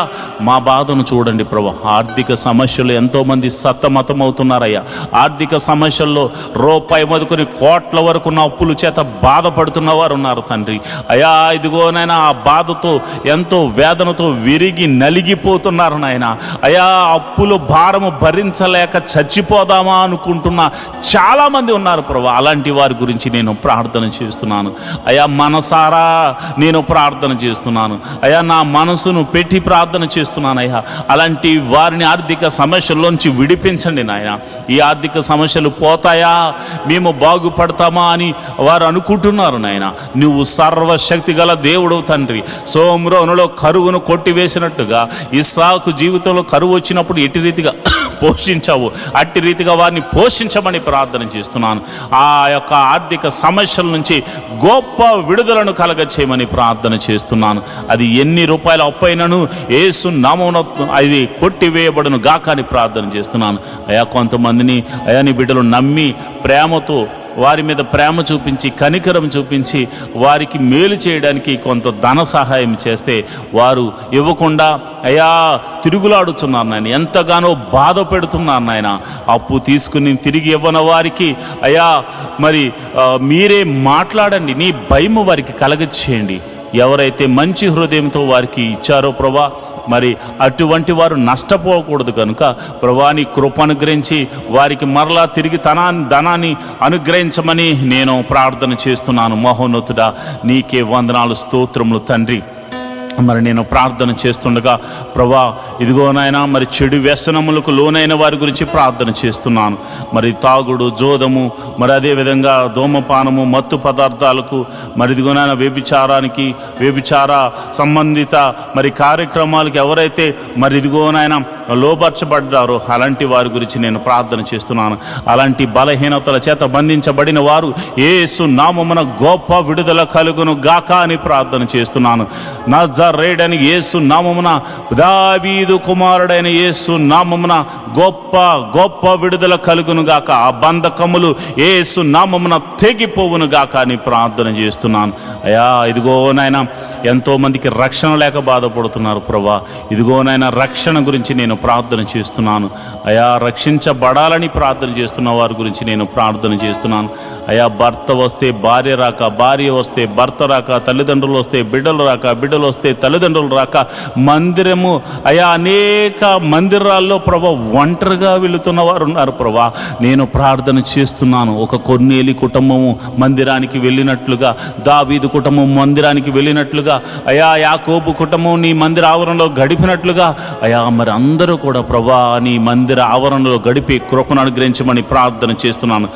మా బాధను చూడండి ప్రభు. ఆర్థిక సమస్యలు ఎంతోమంది సతమతమవుతున్నారయ్యా. ఆర్థిక సమస్యల్లో రూపాయి మొదలుకొని కోట్ల వరకు ఉన్న అప్పుల చేత బాధపడుతున్న వారు ఉన్నారు తండ్రి. అయ్యా ఇదిగోనైనా ఆ బాధతో ఎంతో వేదనతో విరిగి నలిగిపోతున్నారు నాయన. అయ్యా అప్పులు భారము భరించలేక చచ్చిపోదామా అనుకుంటున్న చాలామంది ఉన్నారు ప్రభు. అలాంటి వారి గురించి నేను ప్రార్థన చేస్తున్నాను అయ్యా. మనసారా నేను ప్రార్థన చేస్తున్నాను అయ్యా. నా మనసును పెట్టి ప్రార్థన చేస్తున్నాను అయ్యా. అలాంటి వారిని ఆర్థిక సమస్యల్లోంచి విడిపించండి నాయన. ఈ ఆర్థిక సమస్యలు పోతాయా, మేము బాగుపడతామా అని వారు అనుకుంటున్నారు నాయన. నువ్వు సర్వశక్తి గల దేవుడు తండ్రి. సోమ్రోనులో కరువును కొట్టివేసినట్టుగా ఇస్సాకు జీవితంలో కరువు వచ్చినప్పుడు ఎట్టి రీతిగా పోషించావు, అట్టి రీతిగా వారిని పోషించమని ప్రార్థన చేస్తున్నాను. ఆ యొక్క ఆర్థిక సమస్యల నుంచి గొప్ప విడుదలను కలగచేయమని ప్రార్థన చేస్తున్నాను. అది ఎన్ని రూపాయల అప్పైనను యేసు నామమున అది కొట్టివేయబడును గాక అని ప్రార్థన చేస్తున్నాను అయ్యా. కొంతమందిని అయ్యా నీ బిడ్డలు నమ్మి ప్రేమతో వారి మీద ప్రేమ చూపించి కనికరం చూపించి వారికి మేలు చేయడానికి కొంత ధన సహాయం చేస్తే వారు ఇవ్వకుండా అయ్యా తిరుగులాడుతున్నారు నాయన. ఎంతగానో బాధ పెడుతున్నారు నాయన. అప్పు తీసుకుని తిరిగి ఇవ్వని వారికి అయ్యా మరి మీరే మాట్లాడండి. నీ భయము వారికి కలగచేయండి. ఎవరైతే మంచి హృదయంతో వారికి ఇచ్చారో ప్రభా, మరి అటువంటి వారు నష్టపోకూడదు కనుక ప్రభా నీ కృప అనుగ్రహించి వారికి మరలా తిరిగి ధనాన్ని అనుగ్రహించమని నేను ప్రార్థన చేస్తున్నాను. మహోన్నతుడా నీకే వందనాలు, స్తోత్రములు తండ్రి. మరి నేను ప్రార్థన చేస్తుండగా ప్రభా ఇదిగో నాయన మరి చెడు వ్యసనములకు లోనైన వారి గురించి ప్రార్థన చేస్తున్నాను. మరి తాగుడు, జోదము, మరి అదేవిధంగా ధూమపానము, మత్తు పదార్థాలకు, మరి ఇదిగో నాయన వ్యభిచార సంబంధిత మరి కార్యక్రమాలకు ఎవరైతే మరి ఇదిగో నాయన లోపరచబడ్డారో అలాంటి వారి గురించి నేను ప్రార్థన చేస్తున్నాను. అలాంటి బలహీనతల చేత బంధించబడిన వారు యేసు నామమున గొప్ప విడుదల కలుగును గాక అని ప్రార్థన చేస్తున్నాను. నజరేయుడైన యేసు నామమున, దావీదు కుమారుడైన యేసు నామమున గొప్ప విడుదల కలుగును గాక. ఆ బంధకములు యేసు నామమున తెగిపోవును గాక అని ప్రార్థన చేస్తున్నాను అయ్యా. ఇదిగో నాయన ఎంతోమందికి రక్షణ లేక బాధపడుతున్నారు ప్రభా. ఇదిగో నాయన రక్షణ గురించి నేను ప్రార్థన చేస్తున్నాను అయ్యా. రక్షించబడాలని ప్రార్థన చేస్తున్న వారి గురించి నేను ప్రార్థన చేస్తున్నాను అయ్యా. భర్త వస్తే భార్య రాక, భార్య వస్తే భర్త రాక, తల్లిదండ్రులు వస్తే బిడ్డలు రాక, బిడ్డలు వస్తే తల్లిదండ్రులు రాక, మందిరము అయ్యా అనేక మందిరాల్లో ప్రభా ఒంటరిగా వెళుతున్న వారు ఉన్నారు ప్రభా. నేను ప్రార్థన చేస్తున్నాను. ఒక కొర్నేలి కుటుంబము మందిరానికి వెళ్ళినట్లుగా, దావీదు కుటుంబం మందిరానికి వెళ్ళినట్లుగా అయ్యా, యాకోబు కుటుంబం నీ మందిర ఆవరణలో గడిపినట్లుగా అయ్యా మరి అందరూ కూడా ప్రభా నీ మందిర ఆవరణలో గడిపి కృపను అనుగ్రహించమని ప్రార్థన చేస్తున్నాను.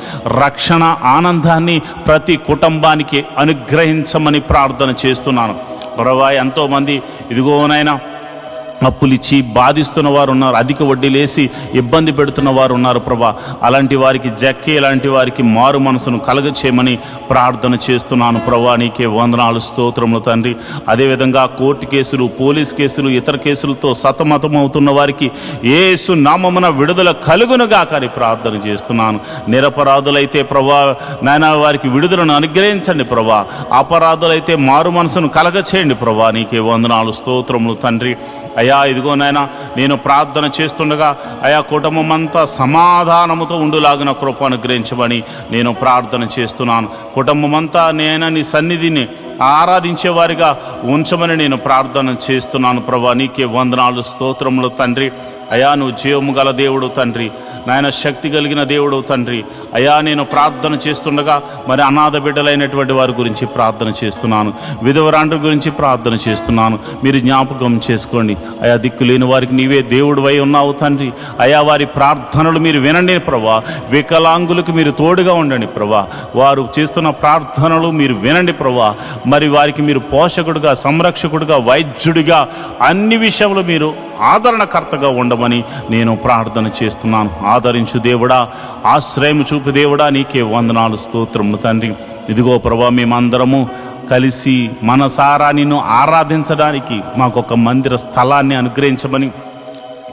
రక్షణ ఆనందాన్ని ప్రతి కుటుంబానికి అనుగ్రహించమని ప్రార్థన చేస్తున్నాను ప్రభా. ఎంతోమంది ఇదిగోనైనా అప్పులిచ్చి బాధిస్తున్న వారు ఉన్నారు, అధిక వడ్డీలేసి ఇబ్బంది పెడుతున్న వారు ఉన్నారు ప్రభా. అలాంటి వారికి జక్కి, ఇలాంటి వారికి మారు మనసును కలగచేయమని ప్రార్థన చేస్తున్నాను ప్రభా. నీకే వందనాలు, స్తోత్రములు తండ్రి. అదేవిధంగా కోర్టు కేసులు, పోలీస్ కేసులు, ఇతర కేసులతో సతమతమవుతున్న వారికి యేసు నామమున విడుదల కలుగునుగా కానీ ప్రార్థన చేస్తున్నాను. నిరపరాధులైతే ప్రభా నాయన వారికి విడుదలను అనుగ్రహించండి ప్రభా. అపరాధులైతే మారు మనసును కలగచేయండి ప్రభా. నీకే వందనాలు, స్తోత్రములు తండ్రి. అయ్యా ఇదిగో నాయన నేను ప్రార్థన చేస్తుండగా అయా కుటుంబం అంతా సమాధానముతో ఉండులాగిన కృప అనుగ్రహించమని నేను ప్రార్థన చేస్తున్నాను. కుటుంబం అంతా నేను నీ సన్నిధిని ఆరాధించేవారిగా ఉంచమని నేను ప్రార్థన చేస్తున్నాను ప్రభా. నీకే వందనాలు, స్తోత్రములు తండ్రి. అయా నువ్వు జీవము గల దేవుడు తండ్రి, నాయన శక్తి కలిగిన దేవుడు తండ్రి. అయా నేను ప్రార్థన చేస్తుండగా మరి అనాథ బిడ్డలైనటువంటి వారి గురించి ప్రార్థన చేస్తున్నాను, విధవరాండ్రి గురించి ప్రార్థన చేస్తున్నాను. మీరు జ్ఞాపకం చేసుకోండి అయా. దిక్కు లేని వారికి నీవే దేవుడు వై ఉన్నావు తండ్రి. అయా వారి ప్రార్థనలు మీరు వినండి ప్రభా. వికలాంగులకు మీరు తోడుగా ఉండండి ప్రభా. వారు చేస్తున్న ప్రార్థనలు మీరు వినండి ప్రభా. మరి వారికి మీరు పోషకుడుగా, సంరక్షకుడుగా, వైద్యుడిగా అన్ని విషయంలో మీరు ఆదరణకర్తగా ఉండమని నేను ప్రార్థన చేస్తున్నాను. ఆదరించు దేవుడా, ఆశ్రయం చూపు దేవుడా, నీకే వందనాలు, స్తోత్రములు తండ్రి. ఇదిగో ప్రభా మేమందరము కలిసి మనసారా నిన్ను ఆరాధించడానికి మాకొక మందిర స్థలాన్ని అనుగ్రహించమని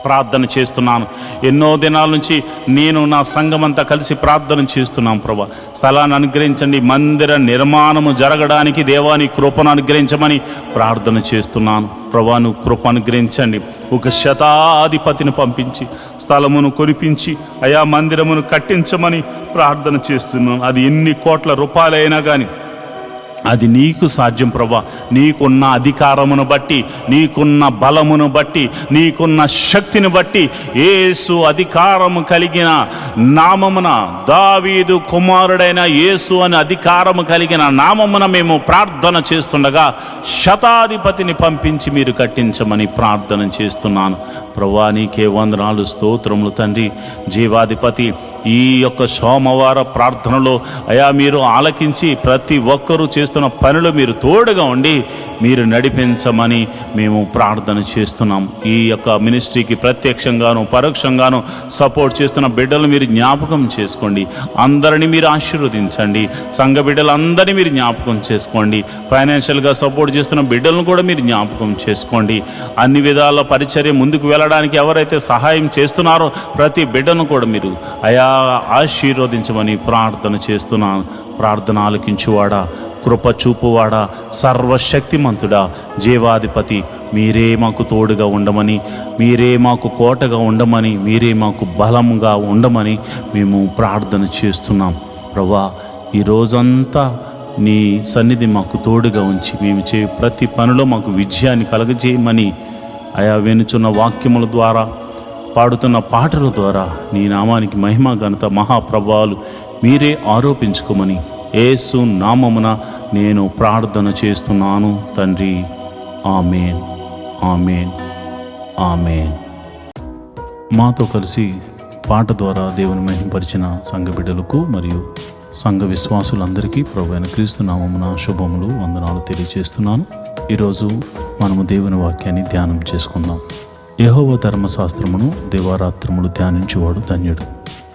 ప్రార్థన చేస్తున్నాను. ఎన్నో దినాల నుంచి నేను నా సంఘమంతా కలిసి ప్రార్థన చేస్తున్నాం. ప్రభా, స్థలాన్ని అనుగ్రహించండి. మందిర నిర్మాణము జరగడానికి దేవాని కృపను అనుగ్రహించమని ప్రార్థన చేస్తున్నాను. ప్రభా, నువ్వు కృప అనుగ్రహించండి. ఒక శతాధిపతిని పంపించి స్థలమును కొనిపించి అయా మందిరమును కట్టించమని ప్రార్థన చేస్తున్నాను. అది ఎన్ని కోట్ల రూపాయలైనా కానీ అది నీకు సాధ్యం ప్రభా. నీకున్న అధికారమును బట్టి, నీకున్న బలమును బట్టి, నీకున్న శక్తిని బట్టి, యేసు అధికారము కలిగిన నామమున, దావీదు కుమారుడైన యేసు అని అధికారము కలిగిన నామమున మేము ప్రార్థన చేస్తుండగా శతాధిపతిని పంపించి మీరు కట్టించమని ప్రార్థన చేస్తున్నాను. ప్రభా, నీకే వందనాలు, స్తోత్రములు తండ్రి. జీవాధిపతి, ఈ యొక్క సోమవార ప్రార్థనలో అయా మీరు ఆలకించి ప్రతి ఒక్కరూ చేస్తున్న పనులు మీరు తోడుగా ఉండి మీరు నడిపించమని మేము ప్రార్థన చేస్తున్నాం. ఈ యొక్క మినిస్ట్రీకి ప్రత్యక్షంగాను పరోక్షంగాను సపోర్ట్ చేస్తున్న బిడ్డలు మీరు జ్ఞాపకం చేసుకోండి. అందరినీ మీరు ఆశీర్వదించండి. సంఘ బిడ్డలందరినీ మీరు జ్ఞాపకం చేసుకోండి. ఫైనాన్షియల్గా సపోర్ట్ చేస్తున్న బిడ్డలను కూడా మీరు జ్ఞాపకం చేసుకోండి. అన్ని విధాల పరిచర్య ముందుకు వెళ్ళడానికి ఎవరైతే సహాయం చేస్తున్నారో ప్రతి బిడ్డను కూడా మీరు అయా ఆశీర్వదించమని ప్రార్థన చేస్తున్నాను. ప్రార్థన ఆలకించువాడా, కృప చూపువాడా, సర్వశక్తిమంతుడా, జీవాధిపతి, మీరే మాకు తోడుగా ఉండమని, మీరే మాకు కోటగా ఉండమని, మీరే మాకు బలంగా ఉండమని మేము ప్రార్థన చేస్తున్నాం. ప్రభా, ఈ రోజంతా నీ సన్నిధి మాకు తోడుగా ఉంచి మేము ప్రతి పనిలో మాకు విజయాన్ని కలగజేయమని అయా వినుచున్న వాక్యముల ద్వారా, పాడుతున్న పాటల ద్వారా నీ నామానికి మహిమ ఘనత మహాప్రభావాలు మీరే ఆరోపించుకోమని యేసు నామమున నేను ప్రార్థన చేస్తున్నాను తండ్రి. ఆమేన్, ఆమేన్, ఆమేన్. మాతో కలిసి పాట ద్వారా దేవుని మహిమపరిచిన సంఘ బిడ్డలకు మరియు సంఘ విశ్వాసులందరికీ ప్రభువైన క్రీస్తు నామమున శుభములు, వందనాలు తెలియజేస్తున్నాను. ఈరోజు మనము దేవుని వాక్యాన్ని ధ్యానం చేసుకుందాం. యెహోవా ధర్మశాస్త్రమును దివారాత్రములు ధ్యానించేవాడు ధన్యుడు.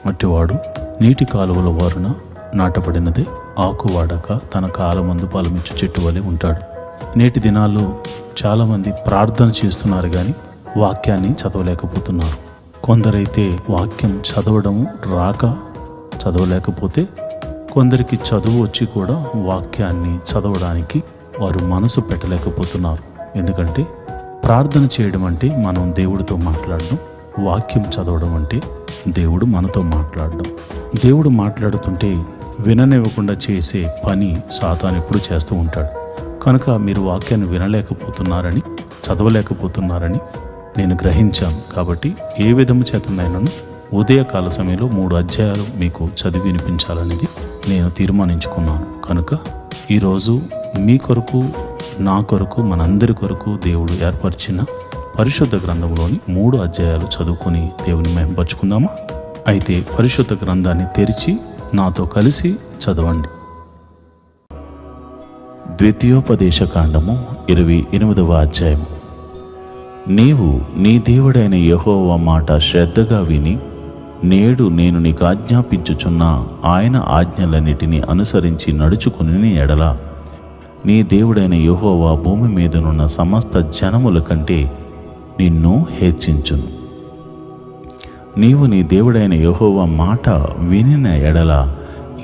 అట్టివాడు నీటి కాలువల వారున నాటబడినదే, ఆకు వాడక తన కాలమందు ఫలమిచ్చు చెట్టు వలె ఉంటాడు. నేటి దినాల్లో చాలామంది ప్రార్థన చేస్తున్నారు కానీ వాక్యాన్ని చదవలేకపోతున్నారు. కొందరైతే వాక్యం చదవడం రాక చదవలేకపోతే, కొందరికి చదువు వచ్చి కూడా వాక్యాన్ని చదవడానికి వారు మనసు పెట్టలేకపోతున్నారు. ఎందుకంటే ప్రార్థన చేయడం అంటే మనం దేవుడితో మాట్లాడడం, వాక్యం చదవడం అంటే దేవుడు మనతో మాట్లాడడం. దేవుడు మాట్లాడుతుంటే విననివ్వకుండా చేసే పని సాతాను ఎప్పుడు చేస్తూ ఉంటాడు. కనుక మీరు వాక్యాన్ని వినలేకపోతున్నారని, చదవలేకపోతున్నారని నేను గ్రహించాను. కాబట్టి ఏ విధము చేతనైనాను ఉదయకాల సమయంలో 3 అధ్యాయాలు మీకు చదివి వినిపించాలనేది నేను తీర్మానించుకున్నాను. కనుక ఈరోజు మీ కొరకు, నా కొరకు, మనందరి కొరకు దేవుడు ఏర్పరిచిన పరిశుద్ధ గ్రంథంలోని 3 అధ్యాయాలు చదువుకొని దేవుని మహిమపరుచుకుందామా? అయితే పరిశుద్ధ గ్రంథాన్ని తెరిచి నాతో కలిసి చదవండి. ద్వితీయోపదేశకాండము 28వ అధ్యాయము. నీవు నీ దేవుడైన యెహోవా మాట శ్రద్ధగా విని నేడు నేను నీకు ఆజ్ఞాపించుచున్న ఆయన ఆజ్ఞలన్నిటినీ అనుసరించి నడుచుకుని ఎడల నీ దేవుడైన యెహోవా భూమి మీదనున్న సమస్త జనముల కంటే నిన్ను హెచ్చించును. నీవు నీ దేవుడైన యెహోవా మాట వినిన ఎడల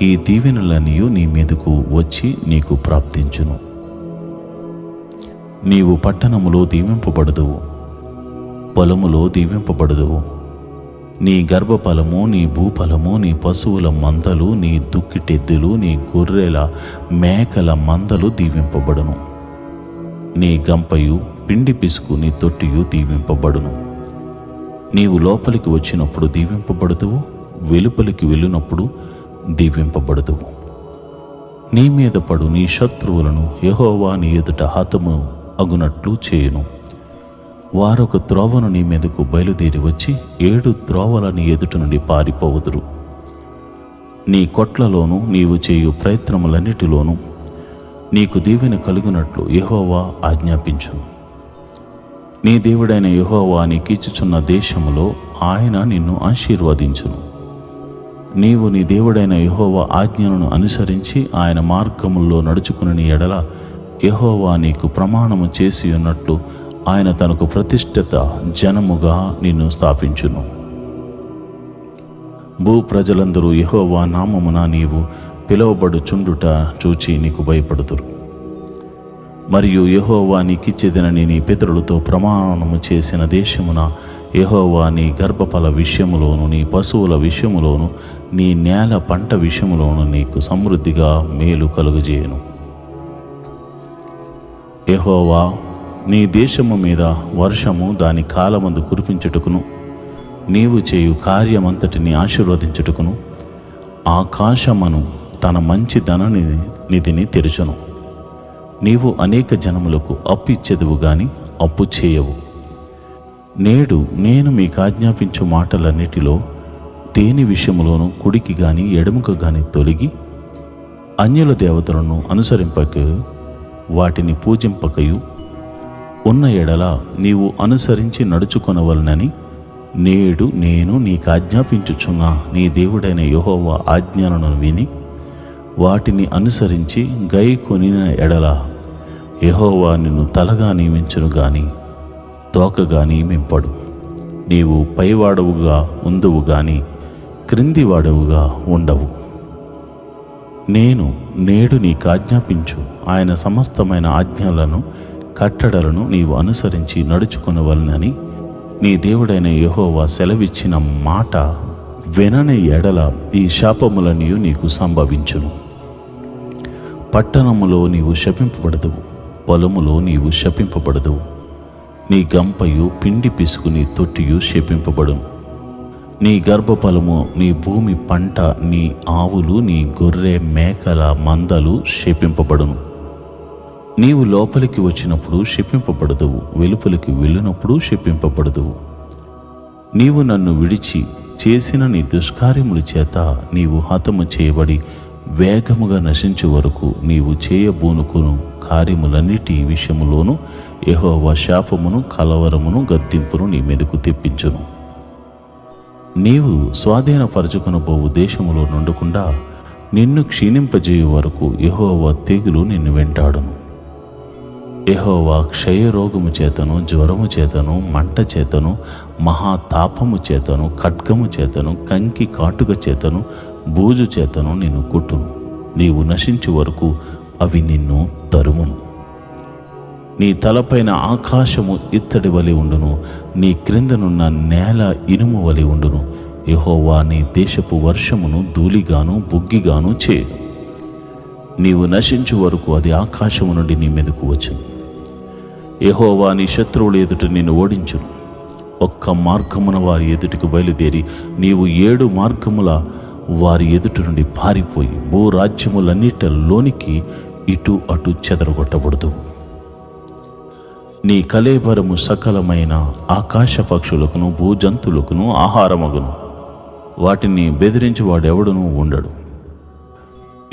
ఈ దీవెనలన్నీ నీ మీదకు వచ్చి నీకు ప్రాప్తించును. నీవు పట్టణములో దీవింపబడదువు, పొలములో దీవింపబడదువు. నీ గర్భఫలము, నీ భూఫలము, నీ పశువుల మందలు, నీ దుక్కిటెద్దులు, నీ గొర్రెల మేకల మందలు దీవింపబడును. నీ గంపయు పిండి పిసుకు నీ తొట్టియు దీవింపబడును. నీవు లోపలికి వచ్చినప్పుడు దీవింపబడుదువు, వెలుపలికి వెళ్ళినప్పుడు దీవింపబడుదువు. నీ మీద పడు నీ శత్రువులను యెహోవా నీ ఎదుట హతము అగునట్లు చేయును. వారొక త్రోవను నీ మీదకు బయలుదేరి వచ్చి 7 త్రోవల నీ ఎదుట నుండి పారిపోవుదురు. నీ కొట్లలోనూ నీవు చేయు ప్రయత్నములన్నిటిలోనూ నీకు దీవెన కలుగునట్లు యెహోవా ఆజ్ఞాపించును. నీ దేవుడైన యెహోవా నీకిచ్చుచున్న దేశములో ఆయన నిన్ను ఆశీర్వదించును. నీవు నీ దేవుడైన యెహోవా ఆజ్ఞలను అనుసరించి ఆయన మార్గముల్లో నడుచుకుని ఎడల యెహోవా నీకు ప్రమాణము చేసి ఉన్నట్లు ఆయన తనకు ప్రతిష్ఠిత జనముగా నిన్ను స్థాపించును. భూ ప్రజలందరూ యెహోవా నామమున నీవు పిలువబడుచుండుట చూచి నీకు భయపడుదురు. మరియు యెహోవా నీకిచ్చేదనని నీ పితరులతో ప్రమాణము చేసిన దేశమున యెహోవా నీ గర్భఫల విషయములోను, నీ పశువుల విషయములోను, నీ నేల పంట విషయములోను నీకు సమృద్ధిగా మేలు కలుగజేయను. యెహోవా నీ దేశము మీద వర్షము దాని కాలమందు కురిపించుటకును, నీవు చేయు కార్యమంతటిని ఆశీర్వదించుటకును ఆకాశమును తన మంచి ధననిధిని తెరచును. నీవు అనేక జనములకు అప్పిచ్చెదవు గాని అప్పు చేయవు. నేడు నేను మీకు ఆజ్ఞాపించు మాటలన్నిటిలో దేని విషయములోనూ కుడికి గాని ఎడముకు గాని తొలగి అన్యుల దేవతలను అనుసరింపక వాటిని పూజింపకయు ఉన్న ఎడల నీవు అనుసరించి నడుచుకొనవలనని నేడు నేను నీకు ఆజ్ఞాపించుచున్న నీ దేవుడైన యెహోవా ఆజ్ఞలను విని వాటిని అనుసరించి గైకొనిన ఎడల యెహోవా నిన్ను తలగా నియమించును గాని తోకగా నియమింపడు. నీవు పైవాడవుగా ఉందువు గాని క్రిందివాడవుగా ఉండవు. నేను నేడు నీకు ఆజ్ఞాపించు ఆయన సమస్తమైన ఆజ్ఞలను కట్టడలను నీవు అనుసరించి నడుచుకొనవలనని నీ దేవుడైన యెహోవా సెలవిచ్చిన మాట వినని ఎడల ఈ శాపములన్నీ నీకు సంభవించును. పట్టణములో నీవు శపింపబడదువు, పొలములో నీవు శపింపబడదువు. నీ గంపయు పిండి పిసుకు నీ తొట్టియు శపింపబడును. నీ గర్భఫలము, నీ భూమి పంట, నీ ఆవులు, నీ గొర్రె మేకల మందలు శపింపబడును. నీవు లోపలికి వచ్చినప్పుడు శపింపబడదువు, వెలుపలికి వెళ్ళినప్పుడు శపింపబడదువు. నీవు నన్ను విడిచి చేసిన నీ దుష్కార్యముల చేత నీవు హతము చేయబడి వేగముగా నశించే వరకు నీవు చేయబూనుకును కార్యములన్నిటి విషయములోనూ యెహోవా శాపమును, కలవరమును, గద్దింపును నీ మీదకు తెప్పించును. నీవు స్వాధీనపరచుకొనబోవు దేశములో నుండకుండా నిన్ను క్షీణింపజేయు వరకు యెహోవా తెగులు నిన్ను వెంటాడును. యెహోవా క్షయరోగము చేతను, జ్వరము చేతను, మంట చేతను, మహాతాపము చేతను, ఖడ్గము చేతను, కంకి కాటుక చేతను, బూజు చేతను నిన్ను కుట్టును. నీవు నశించు వరకు అవి నిన్ను తరుమును. నీ తలపైన ఆకాశము ఇత్తడి వలె ఉండును, నీ క్రిందనున్న నేల ఇనుము వలె ఉండును. యెహోవా నీ దేశపు వర్షమును ధూళిగాను బుగ్గిగాను చేయను. నీవు నశించు వరకు అది ఆకాశము నుండి నీ మీదకు వచ్చును. యెహోవా నీ శత్రువుల ఎదుట నిన్ను ఓడించును. ఒక్క మార్గమున వారి ఎదుటికి బయలుదేరి నీవు 7 మార్గముల వారి ఎదుట నుండి పారిపోయి భూరాజ్యములన్నిటిలోనికి ఇటు అటు చెదరగొట్టబడదు. నీ కళేబరము సకలమైన ఆకాశ పక్షులకును భూజంతువులకును ఆహారమగును. వాటిని బెదిరించి వాడెవడునూ ఉండడు.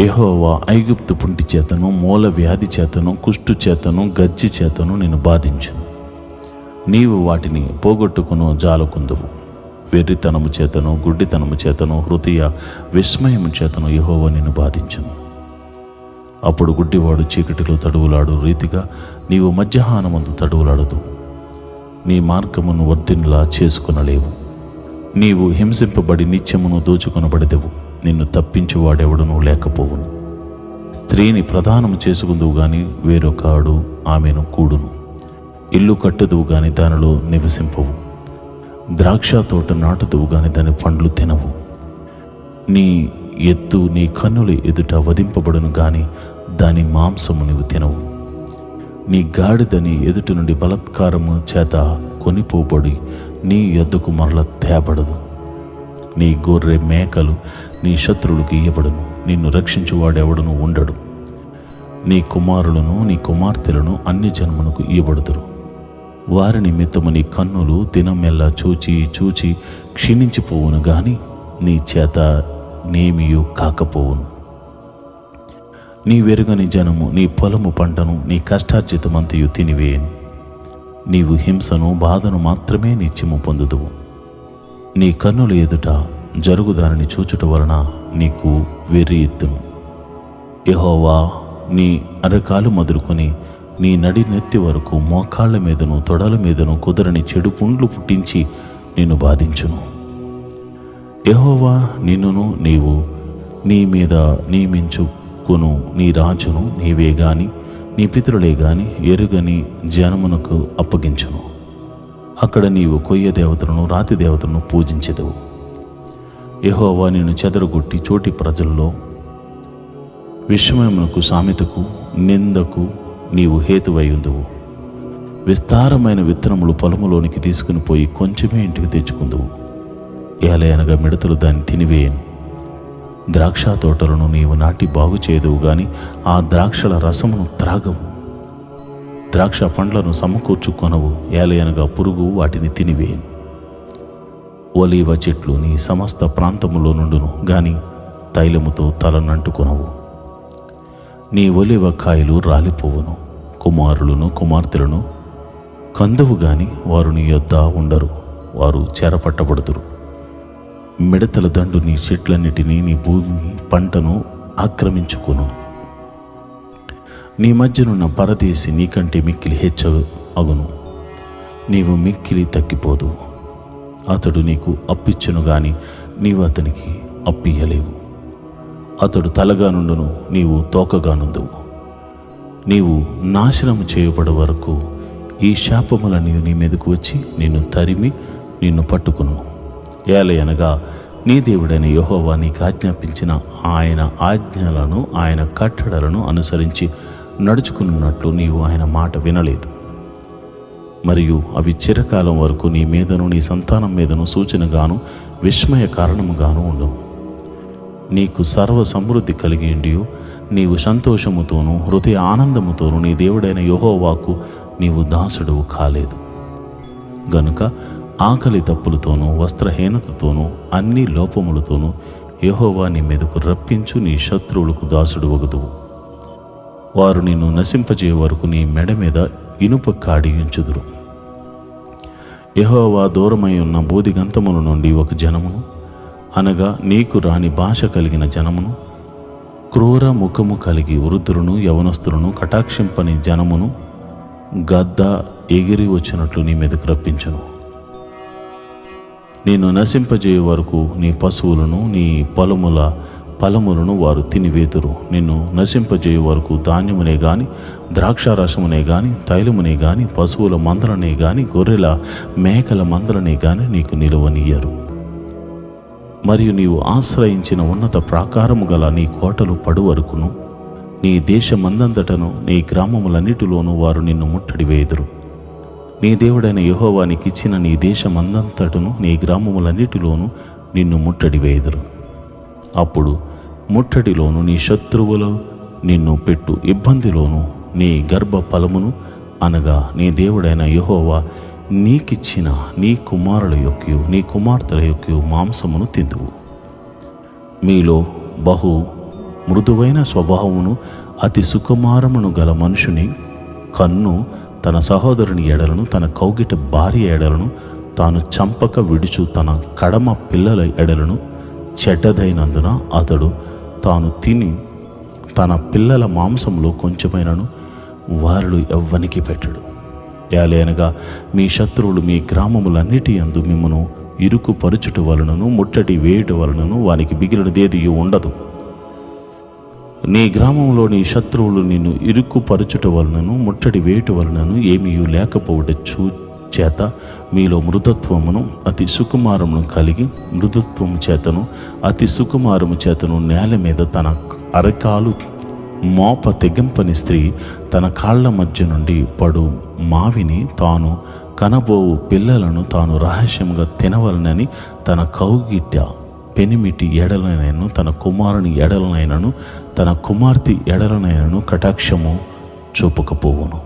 యెహోవా ఐగుప్తు పుంటి చేతను, మూల వ్యాధి చేతను, కుష్టు చేతను, గజ్జి చేతను నిన్ను బాధించును. నీవు వాటిని పోగొట్టుకును జాలకుందువు. వెర్రితనము చేతను, గుడ్డితనము చేతను, హృదయ విస్మయము చేతను యెహోవా నిన్ను బాధించును. అప్పుడు గుడ్డివాడు చీకటిలో తడువులాడు రీతిగా నీవు మధ్యాహ్నమందు తడువులాడదు. నీ మార్గమును వర్ధిల్లా చేసుకొనలేవు. నీవు హింసింపబడి నిత్యమును దోచుకొనబడదెవు. నిన్ను తప్పించువాడెవడునూ లేకపోవును. స్త్రీని ప్రదానము చేసుకుందువు గాని వేరొకడు ఆమెను కూడును. ఇల్లు కట్టుదువు గాని దానిలో నివసింపవు. ద్రాక్ష తోట నాటుదువు గాని దాని పండ్లు తినవు. నీ ఎద్దు నీ కన్నుల ఎదుట వధింపబడును గాని దాని మాంసము నీవు తినవు. నీ గాడిద నీ ఎదుటి నుండి బలాత్కారము చేత కొనిపోబడి నీ యొద్దకు మరల తేబడదు. నీ గొర్రె మేకలు నీ శత్రువులకు ఇయ్యబడును. నిన్ను రక్షించువాడెవడునూ ఉండడు. నీ కుమారులను నీ కుమార్తెలను అన్ని జన్మలకు ఇయ్యబడుదురు. వారి నిమిత్తము నీ కన్నులు దినమెల్లా చూచి చూచి క్షీణించిపోవును గాని నీ చేత నేమియు కాకపోవును. నీ వెరుగని జనము నీ పొలము పంటను నీ కష్టార్జితమంతయు తినివేయను. నీవు హింసను బాధను మాత్రమే నిత్యము పొందుదువు. నీ కన్నుల ఎదుట జరుగుదానిని చూచుట వలన నీకు వెర్రి ఎత్తును. యెహోవా నీ అరకాలు మొదలుకొని నీ నడి నెత్తి వరకు మోకాళ్ళ మీదను తొడల మీదను కుదరని చెడు పుండ్లు పుట్టించి నిన్ను బాధించును. యెహోవా నిన్నును నీవు నీ మీద నియమించుకును నీ రాజును నీవే గాని నీ పితరులే గాని ఎరుగని జనమునకు అప్పగించును. అక్కడ నీవు కొయ్య దేవతలను రాతి దేవతలను పూజించెదవు. యెహోవా నిన్ను చెదరగొట్టి చోటి ప్రజల్లో విషమమునకు సామెతకు నిందకు నీవు హేతువై ఉందువు. విస్తారమైన విత్తనములు పొలములోనికి తీసుకుని పోయి కొంచెమే ఇంటికి తెచ్చుకుందువు. ఏలయనగా మిడతలు దాన్ని తినివేయను. ద్రాక్ష తోటలను నీవు నాటి బాగు చేయదువు గాని ఆ ద్రాక్షల రసమును త్రాగవు. ద్రాక్ష పండ్లను సమకూర్చుకొనవు, ఏలయనగా పురుగు వాటిని తినివేయను. ఒలీవ చెట్లు నీ సమస్త ప్రాంతములో నుండును గాని తైలముతో తలనంటుకొనవు. నీ ఒలీవ కాయలు రాలిపోవును. కుమారులను కుమార్తెలను కందువు గాని వారు నీ యొద్ద ఉండరు, వారు చెరపట్టబడుదురు. మిడతల దండు నీ చెట్లన్నిటినీ నీ భూమి పంటను ఆక్రమించుకొను. నీ మధ్యనున్న పరదేశి నీకంటే మిక్కిలి అగును, నీవు మిక్కిలి తగ్గిపోదు. అతడు నీకు అప్పిచ్చును గాని నీవు అతనికి అప్పియ్యలేవు. అతడు తలగా నుండును, నీవు తోకగా నుండువు. నీవు నాశనము చేయబడే వరకు ఈ శాపములన్నీ నీ మీదకు వచ్చి నిన్ను తరిమి నిన్ను పట్టుకును. ఏలయనగా నీ దేవుడైన యెహోవా నీకు ఆజ్ఞాపించిన ఆయన ఆజ్ఞలను ఆయన కట్టడలను అనుసరించి నడుచుకున్నట్లు నీవు ఆయన మాట వినలేదు. మరియు అవి చిరకాలం వరకు నీ మీదను నీ సంతానం మీదను సూచనగాను విస్మయ కారణముగాను ఉండును. నీకు సర్వ సమృద్ధి కలిగి ఉండియు నీవు సంతోషముతోనూ హృదయ ఆనందముతోనూ నీ దేవుడైన యెహోవాకు నీవు దాసుడువు కాలేదు. గనుక ఆకలి తప్పులతోనూ వస్త్రహీనతతోనూ అన్ని లోపములతోనూ యెహోవా నీ మీదకు రప్పించు నీ శత్రువులకు దాసుడు వగుదువు. వారు నిన్ను నశింపజేయ వరకు నీ మెడ మీద ఇనుప కాడి ఉంచుదురు. యెహోవా దూరమై ఉన్న బోధిగంతముల నుండి ఒక జనమును, అనగా నీకు రాని భాష కలిగిన జనమును, క్రూర ముఖము కలిగి వృద్ధులను యవనస్తులను కటాక్షింపని జనమును గద్ద ఎగిరి వచ్చినట్లు నీ మీదకు రప్పించును. నిన్ను నశింపజేయ వరకు నీ పశువులను నీ ఫలములను వారు తినివేతురు. నిన్ను నశింపజేయ వరకు ధాన్యమునే గాని ద్రాక్షారసమునే గాని తైలమునే గాని పశువుల మందలనే గాని గొర్రెల మేకల మందలనే గాని నీకు నిలువనియ్యరు. మరియు నీవు ఆశ్రయించిన ఉన్నత ప్రాకారము గల నీ కోటలు పడు వరకును నీ దేశమందంతటను నీ గ్రామములన్నిటిలోనూ వారు నిన్ను ముట్టడి వేయుదురు. నీ దేవుడైన యెహోవా నీకిచ్చిన నీ దేశమందంతటను నీ గ్రామములన్నిటిలోనూ నిన్ను ముట్టడి వేయుదురు. అప్పుడు ముట్టడిలోను నీ శత్రువులు నిన్ను పెట్టు ఇబ్బందిలోను నీ గర్భ ఫలమును, అనగా నీ దేవుడైన యెహోవా నీకిచ్చిన నీ కుమారుల యొక్కయు నీ కుమార్తెల యొక్కయు మాంసమును తిందువు. మీలో బహు మృదువైన స్వభావమును అతి సుకుమారమును గల మనుషుని కన్ను తన సహోదరుని ఎడలను తన కౌగిట భార్య ఎడలను తాను చంపక విడుచు తన కడమ పిల్లల ఎడలను చెడ్డదైనందున అతడు తాను తిని తన పిల్లల మాంసంలో కొంచెమైనను వారిలో ఎవ్వనికి పెట్టడు. ఏలయనగా మీ శత్రువులు మీ గ్రామములన్నిటి యందు మిమ్మను ఇరుకు పరుచుట వలనను ముట్టడి వేయుట వలనను వానికి మిగిలినదేదియూ ఉండదు. నీ గ్రామంలో నీ శత్రువులు నిన్ను ఇరుకు పరుచుట వలనను ముట్టడి వేయుట వలనను ఏమీయూ లేకపోవట చేత మీలో మృదుత్వమును అతి సుకుమారమును కలిగి మృదుత్వము చేతను అతి సుకుమారము చేతను నేల మీద తన అరకాలు మోప తెగింపని స్త్రీ తన కాళ్ల మధ్య నుండి పడు మావిని తాను కనబోవు పిల్లలను తాను రహస్యంగా తినవలనని తన కౌగిట పెనిమిటి ఎడలనైనను తన కుమారుని ఎడలనైనను తన కుమార్తె ఎడలనైనను కటాక్షము చూపకపోవును.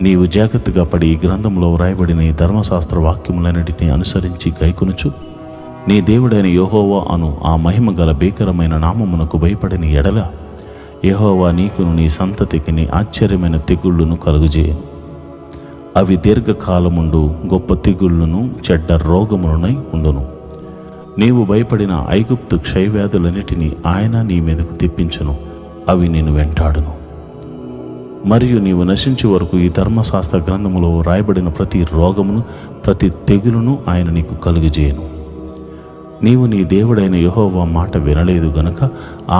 నీవు జాగ్రత్తగా పడి ఈ గ్రంథంలో వ్రాయబడిన ఈ ధర్మశాస్త్ర వాక్యములన్నిటినీ అనుసరించి గైకొనుచు నీ దేవుడైన యెహోవా అను ఆ మహిమ గల భీకరమైన నామమునకు భయపడిన ఎడల యెహోవా నీకును నీ సంతతికి నీ ఆశ్చర్యమైన తెగుళ్లను కలుగుజేయను. అవి దీర్ఘకాలముండు గొప్ప తెగుళ్లను చెడ్డ రోగములనై ఉండును. నీవు భయపడిన ఐగుప్తు క్షయవ్యాధులన్నిటినీ ఆయన నీ మీదకు తెప్పించును. అవి నిన్ను వెంటాడును. మరియు నీవు నశించే వరకు ఈ ధర్మశాస్త్ర గ్రంథములో రాయబడిన ప్రతి రోగమును ప్రతి తెగులును ఆయన నీకు కలుగజేయను. నీవు నీ దేవుడైన యెహోవా మాట వినలేదు గనుక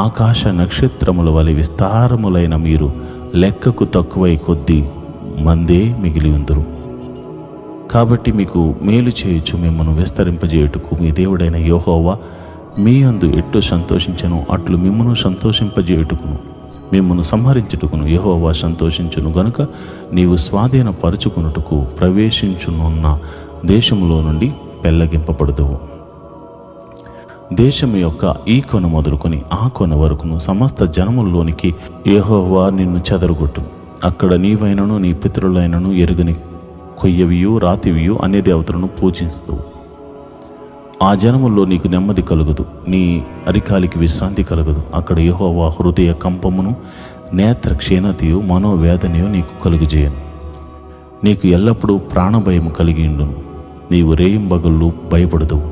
ఆకాశ నక్షత్రముల వలె విస్తారములైన మీరు లెక్కకు తక్కువై కొద్దీ మందే మిగిలి ఉందురు. కాబట్టి మీకు మేలు చేయుచు మిమ్మను విస్తరింపజేయుటకు మీ దేవుడైన యెహోవా మీ యందు ఎట్లు సంతోషించెను అట్లు మిమ్మను సంతోషింపజేయుటకును మిమ్మను సంహరించుటకును యెహోవా సంతోషించును గనుక నీవు స్వాధీనపరుచుకున్నట్టుకు ప్రవేశించునున్న దేశములో నుండి పెళ్లగింపబడుదువు. దేశం యొక్క ఈ కొన మొదలుకొని ఆ కొన వరకును సమస్త జనముల్లోనికి యెహోవా నిన్ను చెదరగొట్టును. అక్కడ నీవైనను నీ పితరులైనను ఎరుగని కొయ్యవియు రాతివియు అనే దేవతలను పూజించుదువు. ఆ జనముల్లో నీకు నెమ్మది కలుగదు, నీ అరికాలికి విశ్రాంతి కలుగదు. అక్కడ యెహోవా హృదయ కంపమును నేత్ర క్షీణతయు మనోవేదనయు నీకు కలుగజేయను. నీకు ఎల్లప్పుడూ ప్రాణభయము కలిగిండును. నీవు రేయింబగళ్ళు భయపడదువు.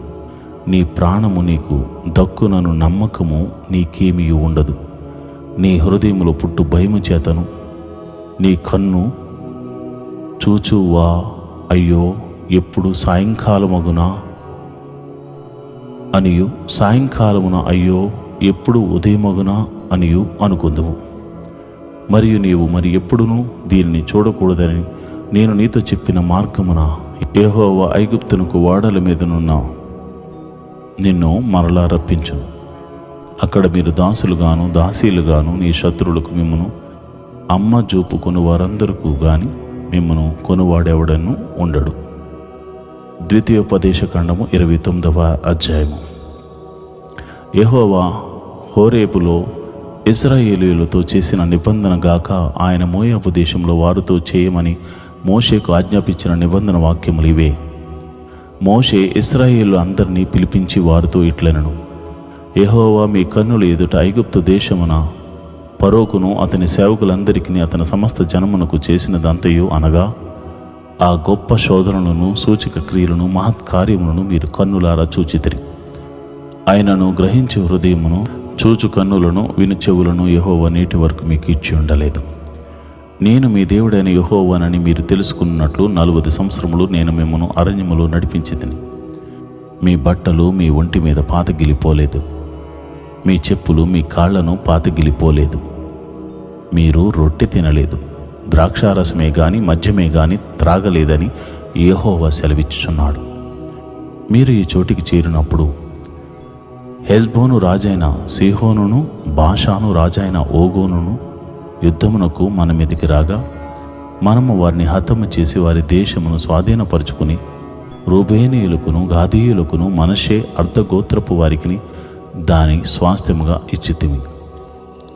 నీ ప్రాణము నీకు దక్కునను నమ్మకము నీకేమీ ఉండదు. నీ హృదయములో పుట్టు భయము చేతను నీ కన్ను చూచువా అయ్యో ఎప్పుడు సాయంకాలమగునా అనియు సాయంకాలమున అయ్యో ఎప్పుడు ఉదయమగునా అనియు అనుకుందుము. మరియు నీవు మరి ఎప్పుడునూ దీనిని చూడకూడదని నేను నీతో చెప్పిన మార్గమున యెహోవా ఐగుప్తునకు ఓడల మీదనున్న నిన్ను మరలా రప్పించును. అక్కడ మీరు దాసులుగాను దాసీలుగాను నీ శత్రువులకు మిమ్మను అమ్మ చూపుకుని వారందరికీ గాని మిమ్మను కొనువాడెవడను ఉండడు. ద్వితీయోపదేశకాండము 29వ అధ్యాయము. యెహోవా హోరేబులో ఇశ్రాయేలీయులతో చేసిన నిబంధన గాక ఆయన మోయాబు దేశంలో వారితో చేయమని మోషేకు ఆజ్ఞాపించిన నిబంధన వాక్యములు ఇవే. మోషే ఇశ్రాయేలు అందరినీ పిలిపించి వారితో ఇట్లనెను, యెహోవా మీ కన్నుల ఎదుట ఐగుప్తు దేశమున ఫరోకును అతని సేవకులందరికీ అతని సమస్త జనమునకు చేసినదంతయు అనగా ఆ గొప్ప శోధనలను సూచక క్రియలను మహత్కార్యములను మీరు కన్నులారా చూచితిరి. ఆయనను గ్రహించే హృదయమును చూచు కన్నులను విను చెవులను యెహోవా నేటి వరకు మీకు ఇచ్చి ఉండలేదు. నేను మీ దేవుడైన యెహోవానని మీరు తెలుసుకున్నట్లు 40 సంవత్సరములు నేను మిమ్మను అరణ్యములో నడిపించితిని. మీ బట్టలు మీ ఒంటి మీద పాతగిలిపోలేదు, మీ చెప్పులు మీ కాళ్లను పాతగిలిపోలేదు. మీరు రొట్టె తినలేదు, ద్రాక్షారసమే గాని మద్యమే గాని త్రాగలేదని యెహోవా సెలవిచ్చుచున్నాడు. మీరు ఈ చోటికి చేరినప్పుడు హెష్బోను రాజైన సీహోనును బాషాను రాజైన ఓగోనును యుద్ధమునకు మన మీదికి రాగా మనము వారిని హతము చేసి వారి దేశమును స్వాధీనపరుచుకుని రూబేనీయులకును గాదీయులకును మనషే అర్ధగోత్రపు వారికి దాని స్వాస్థ్యముగా ఇచ్చితిమి.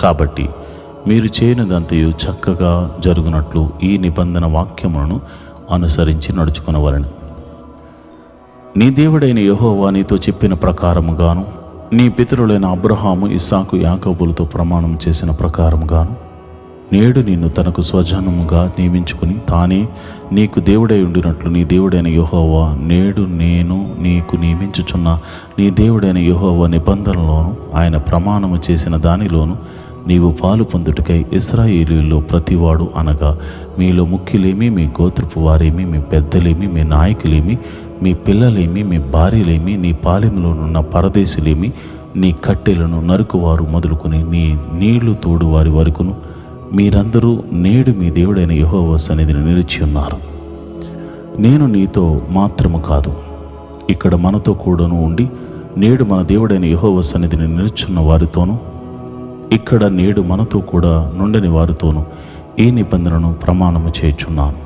కాబట్టి మీరు చేయనిదంతయు చక్కగా జరుగునట్లు ఈ నిబంధన వాక్యములను అనుసరించి నడుచుకునవలెను. నీ దేవుడైన యెహోవా నీతో చెప్పిన ప్రకారముగాను నీ పితరులైన అబ్రహాము ఇస్సాకు యాకోబులతో ప్రమాణం చేసిన ప్రకారముగాను నేడు నిన్ను తనకు స్వజనముగా నియమించుకుని తానే నీకు దేవుడై ఉండినట్లు నీ దేవుడైన యెహోవా నేడు నేను నీకు నియమించుచున్న నీ దేవుడైన యెహోవా నిబంధనలోను ఆయన ప్రమాణము చేసిన దానిలోను నీవు పాలు పొందుటకై ఇశ్రాయేలీయుల్లో ప్రతివాడు అనగా మీలో ముఖ్యులేమి, మీ గోత్రపు వారేమి, మీ పెద్దలేమి, మీ నాయకులేమి, మీ పిల్లలేమి, మీ భార్యలేమి, నీ పాలెంలోనున్న పరదేశులేమి, నీ కట్టెలను నరుకువారు మొదలుకొని నీ నీళ్లు తోడు వారి వరకును మీరందరూ నేడు మీ దేవుడైన యెహోవా సన్నిధిని నిలిచి ఉన్నారు. నేను నీతో మాత్రము కాదు, ఇక్కడ మనతో కూడాను ఉండి నేడు మన దేవుడైన యెహోవా సన్నిధిని నిలుచున్న వారితోనూ ఇక్కడ నేడు మనతో కూడా నుండని వారితోనూ ఈ నిబంధనను ప్రమాణము చేయుచున్నాను.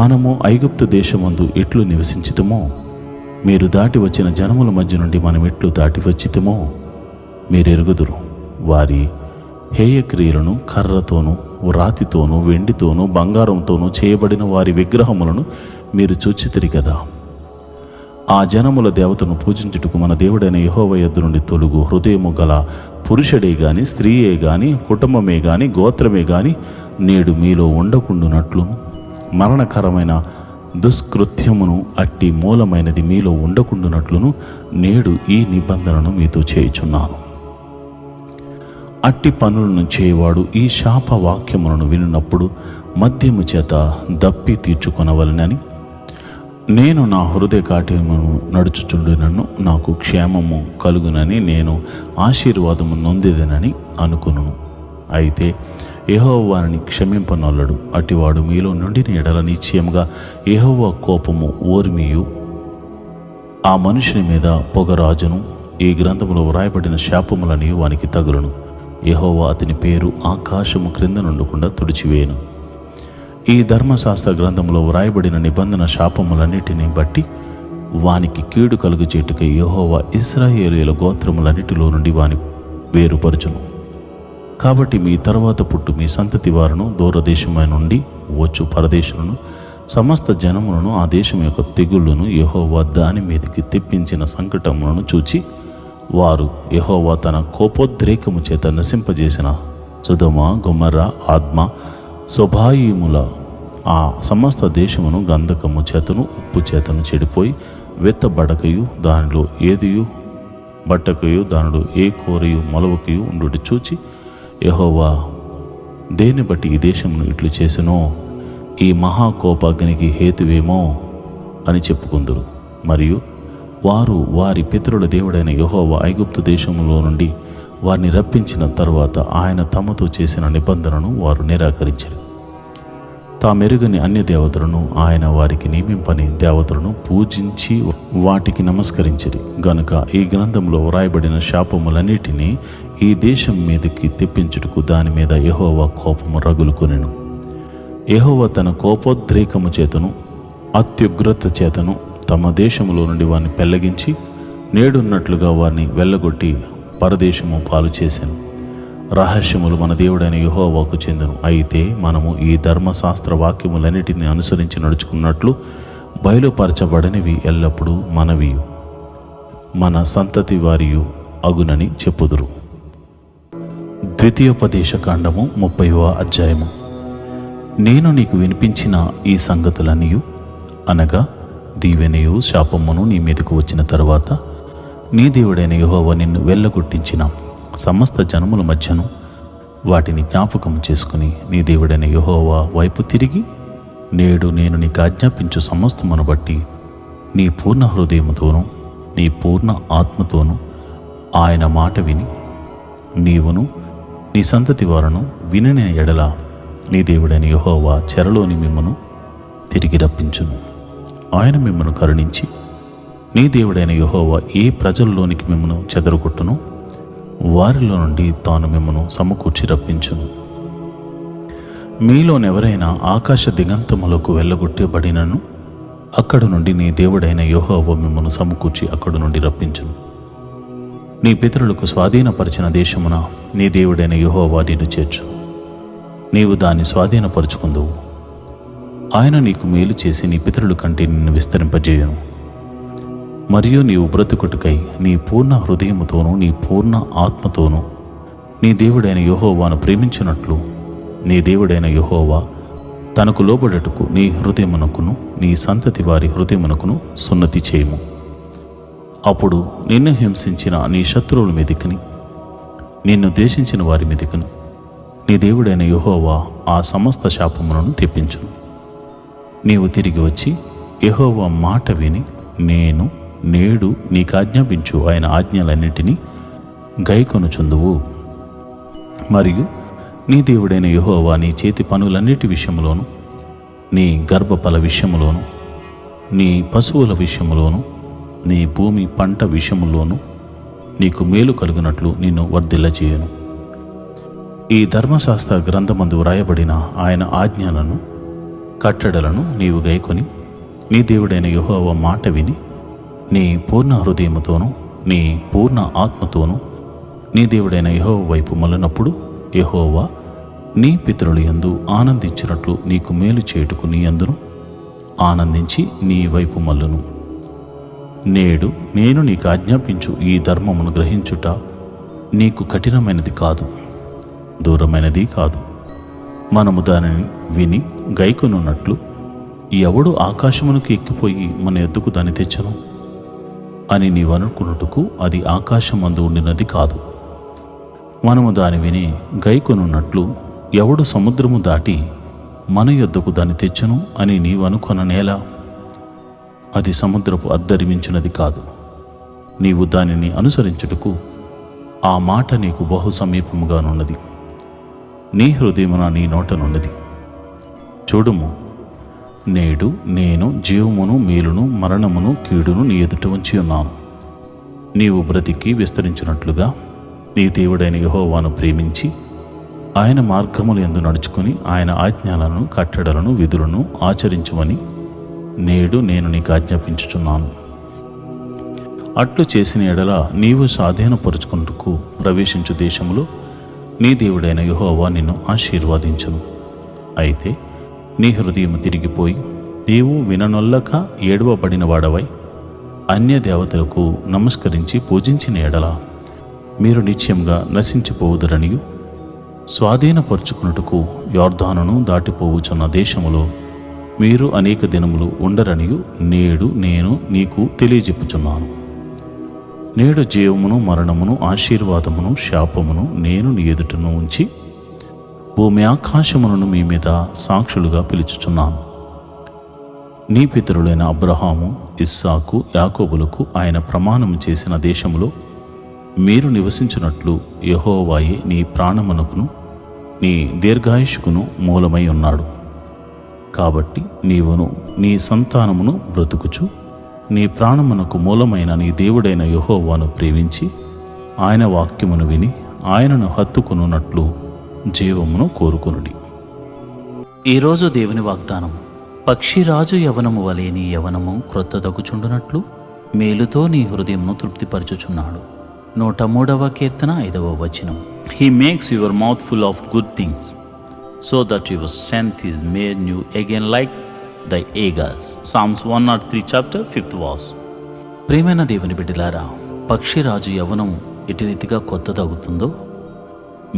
మనము ఐగుప్తు దేశమందు ఎట్లు నివసించితమో మీరు దాటి వచ్చిన జనముల మధ్య నుండి మనం ఎట్లు దాటి వచ్చితమో మీరెరుగుదురు. వారి హేయక్రియలను కర్రతోనూ రాతితోనూ వెండితోనూ బంగారంతోనూ చేయబడిన వారి విగ్రహములను మీరు చూచితిరి కదా. ఆ జనముల దేవతను పూజించుటకు మన దేవుడైన యెహోవా యొద్ద నుండి తొలుగు హృదయము గల పురుషుడే గాని స్త్రీయే గాని కుటుంబమే గాని గోత్రమే గాని నేడు మీలో ఉండకుండునట్లును మరణకరమైన దుష్కృత్యమును అట్టి మూలమైనది మీలో ఉండకుండునట్లును నేడు ఈ నిబంధనను మీతో చేయుచున్నాను. అట్టి పనులను చేయవాడు ఈ శాప వాక్యములను వినున్నప్పుడు మద్యము చేత దప్పి తీర్చుకొనవలనని నేను నా హృదయ కాఠిన్యమును నడుచుచుండునను నాకు క్షేమము కలుగునని నేను ఆశీర్వాదము నొందేదనని అనుకును. అయితే యెహోవా వారిని క్షమింపనొల్లడు. అటివాడు మీలో నుండి ఎడల నిశ్చయముగా యెహోవా కోపము ఓర్మియు ఆ మనుషుని మీద పొగరాజును ఈ గ్రంథములో వ్రాయబడిన శాపములని వానికి తగులును. యెహోవా అతని పేరు ఆకాశము క్రింద నుండకుండా తుడిచివేయను. ఈ ధర్మశాస్త్ర గ్రంథంలో వ్రాయబడిన నిబంధన శాపములన్నిటిని బట్టి వానికి కీడు కలుగుచేటుకై యెహోవా ఇశ్రాయేలీయుల గోత్రములన్నిటిలో నుండి వాని వేరుపరచును. కాబట్టి మీ తర్వాత పుట్టు మీ సంతతి వారును దూరదేశమైన నుండి వచ్చు పరదేశులను సమస్త జనములను ఆ దేశం యొక్క తెగుళ్లను యెహోవా దాని మీదకి తెప్పించిన సంకటములను చూచి వారు యెహోవా తన కోపోద్రేకము చేత నశింపజేసిన సొదొమ గొమొర్రా ఆద్మ సొబాయిముల ఆ సమస్త దేశమును గంధకము చేతను ఉప్పు చేతను చెడిపోయి వెత్తబడకయు దానిలో ఏదియు బట్టకయు దానిలో ఏ కూరయు మొలవకయు ఉండుటి చూచి యెహోవా దేన్ని బట్టి ఈ దేశమును ఇట్లు చేసెనో ఈ మహాకోపాగ్నికి హేతువేమో అని చెప్పుకుందురు. మరియు వారు వారి పితరుల దేవుడైన యెహోవా ఐగుప్తు దేశములో నుండి వారిని రప్పించిన తరువాత ఆయన తమతో చేసిన నిబంధనను వారు నిరాకరించారు. తామెరుగని అన్య దేవతలను ఆయన వారికి నియమింపని దేవతలను పూజించి వాటికి నమస్కరించిరి గనుక ఈ గ్రంథంలో వ్రాయబడిన శాపములన్నిటినీ ఈ దేశం మీదకి తెప్పించుటకు దాని మీద యెహోవా కోపము రగులుకొనెను. యెహోవా తన కోపోద్రేకము చేతను అత్యుగ్రత చేతను తమ దేశములో నుండి వారిని పెళ్లగించి నేడున్నట్లుగా వారిని వెళ్ళగొట్టి పరదేశము పాలు చేశాను. రహస్యములు మన దేవుడైన యెహోవాకు చెందును. అయితే మనము ఈ ధర్మశాస్త్ర వాక్యములన్నిటిని అనుసరించి నడుచుకున్నట్లు బయలుపరచబడనివి ఎల్లప్పుడూ మనవియు మన సంతతి వారియు అగునని చెప్పుదురు. ద్వితీయోపదేశ కాండము 30వ అధ్యాయము. నేను నీకు వినిపించిన ఈ సంగతులన్నీయు అనగా దీవెనయు శాపమును నీ మీదకు వచ్చిన తరువాత నీ దేవుడైన యెహోవా నిన్ను వెళ్ళగొట్టించిన సమస్త జనముల మధ్యను వాటిని జ్ఞాపకం చేసుకుని నీ దేవుడైన యెహోవా వైపు తిరిగి నేడు నేను నీకు ఆజ్ఞాపించు సమస్తమును బట్టి నీ పూర్ణ హృదయముతోనూ నీ పూర్ణ ఆత్మతోనూ ఆయన మాట విని నీవును నీ సంతతి వారును వినిన ఎడల నీ దేవుడైన యెహోవా చెరలోని మిమ్మను తిరిగి రప్పించును. ఆయన మిమ్మను కరుణించి నీ దేవుడైన యెహోవా ఏ ప్రజల్లోనికి మిమ్మను చెదరగొట్టును వారిలో నుండి తాను మిమ్మను సమకూర్చి రప్పించును. మీలోనెవరైనా ఆకాశ దిగంతములకు వెళ్ళగొట్టబడినను అక్కడి నుండి నీ దేవుడైన యెహోవా మిమ్మను సమకూర్చి అక్కడి నుండి రప్పించును. నీ పితరులకు స్వాధీనపరిచిన దేశమున నీ దేవుడైన యెహోవా నిన్ను చేర్చు. నీవు దాన్ని స్వాధీనపరుచుకుందువు. ఆయన నీకు మేలు చేసి నీ పితరుల కంటే నిన్ను విస్తరింపజేయును. మరియు నీవు బ్రతుకుటకై నీ పూర్ణ హృదయముతోనూ నీ పూర్ణ ఆత్మతోనూ నీ దేవుడైన యెహోవాను ప్రేమించినట్లు నీ దేవుడైన యెహోవా తనకు లోబడుటకు నీ హృదయమునకును నీ సంతతి వారి హృదయమునకును సున్నతి చేయము. అప్పుడు నిన్ను హింసించిన నీ శత్రువుల మీదికిని నిన్ను ద్వేషించిన వారి మీదికిను నీ దేవుడైన యెహోవా ఆ సమస్త శాపములను తెప్పించును. నీవు తిరిగి వచ్చి యెహోవా మాట విని నేను నేడు నీకు ఆజ్ఞాపించు ఆయన ఆజ్ఞలన్నిటినీ గైకొనుచుందువు. మరియు నీ దేవుడైన యెహోవా నీ చేతి పనులన్నిటి విషయంలోను నీ గర్భఫల విషయములోను నీ పశువుల విషయములోను నీ భూమి పంట విషయములోను నీకు మేలు కలుగునట్లు నిన్ను వర్ధిల్లజేయను. ఈ ధర్మశాస్త్ర గ్రంథమందు వ్రాయబడిన ఆయన ఆజ్ఞలను కట్టడలను నీవు గైకొని నీ దేవుడైన యెహోవా మాట విని నీ పూర్ణ హృదయముతోనూ నీ పూర్ణ ఆత్మతోనూ నీ దేవుడైన యెహోవా వైపు మళ్ళినప్పుడు యెహోవా నీ పితరులు యందు ఆనందించినట్లు నీకు మేలు చేయుటకు నీ యందును ఆనందించి నీ వైపు మల్లును. నేడు నేను నీకు ఆజ్ఞాపించు ఈ ధర్మమును గ్రహించుట నీకు కఠినమైనది కాదు, దూరమైనది కాదు. మనము దానిని విని గైకొనున్నట్లు ఎవడు ఆకాశమునకు ఎక్కిపోయి మన ఎద్దుకు దాన్ని తెచ్చను అని నీవనుకున్నట్టుకు అది ఆకాశమందు ఉండినది కాదు. మనము దాని విని గైకొనున్నట్లు ఎవడు సముద్రము దాటి మన యొద్దకు దాన్ని తెచ్చును అని నీవు అనుకొన నేల అది సముద్రపు అద్దరిమించినది కాదు. నీవు దానిని అనుసరించుటకు ఆ మాట నీకు బహు సమీపముగానున్నది, నీ హృదయమున నీ నోటనున్నది. చూడుము, నేడు నేను జీవమును మేలును మరణమును కీడును నీ ఎదుట ఉంచి ఉన్నాను. నీవు బ్రతికి విస్తరించినట్లుగా నీ దేవుడైన యెహోవాను ప్రేమించి ఆయన మార్గములు యందు నడుచుకుని ఆయన ఆజ్ఞలను కట్టడలను విధులను ఆచరించుమని నేడు నేను నీకు ఆజ్ఞాపించుచున్నాను. అట్లు చేసిన ఎడల నీవు స్వాధీనపరుచుకుంటకు ప్రవేశించు దేశములో నీ దేవుడైన యెహోవా నిన్ను ఆశీర్వదించును. అయితే నీ హృదయము తిరిగిపోయి నీవు విననొల్లక ఏడవబడిన వాడవై అన్య దేవతలకు నమస్కరించి పూజించిన ఎడల మీరు నిశ్చయంగా నశించిపోవుదురనియు స్వాధీనపరుచుకున్నట్టుకు యొర్దానును దాటిపోవుచున్న దేశములో మీరు అనేక దినములు ఉండరనియు నేడు నేను నీకు తెలియజెప్పుచున్నాను. నేడు జీవమును మరణమును ఆశీర్వాదమును శాపమును నేను నీ ఎదుటను ఉంచి భూమి ఆకాశములను మీ మీద సాక్షులుగా పిలుచుచున్నాను. నీ పితరులైన అబ్రహాము, ఇస్సాకు, యాకోబులకు ఆయన ప్రమాణము చేసిన దేశములో మీరు నివసించినట్లు యెహోవాయే నీ ప్రాణమునకును నీ దీర్ఘాయుష్కును మూలమై ఉన్నాడు. కాబట్టి నీవును నీ సంతానమును బ్రతుకుచు నీ ప్రాణమునకు మూలమైన నీ దేవుడైన యెహోవాను ప్రేమించి ఆయన వాక్యమును విని ఆయనను హత్తుకొనున్నట్లు జీవమును కోరుకొనుడి. ఈరోజు దేవుని వాగ్దానం, పక్షిరాజు యవనము వలె నీ యవనము క్రొత్త దగుచుండునట్లు మేలుతో నీ హృదయమును తృప్తిపరచుచున్నాడు. 103వ కీర్తన 5వ వచనం. He makes your mouth full of good things, so that your strength is made new again like the eagles. Psalms 103 chapter 5th verse. ప్రియమైన దేవుని బిడ్డలారా, పక్షిరాజు యవనం ఎటు రీతిగా కొత్తదగుతుందో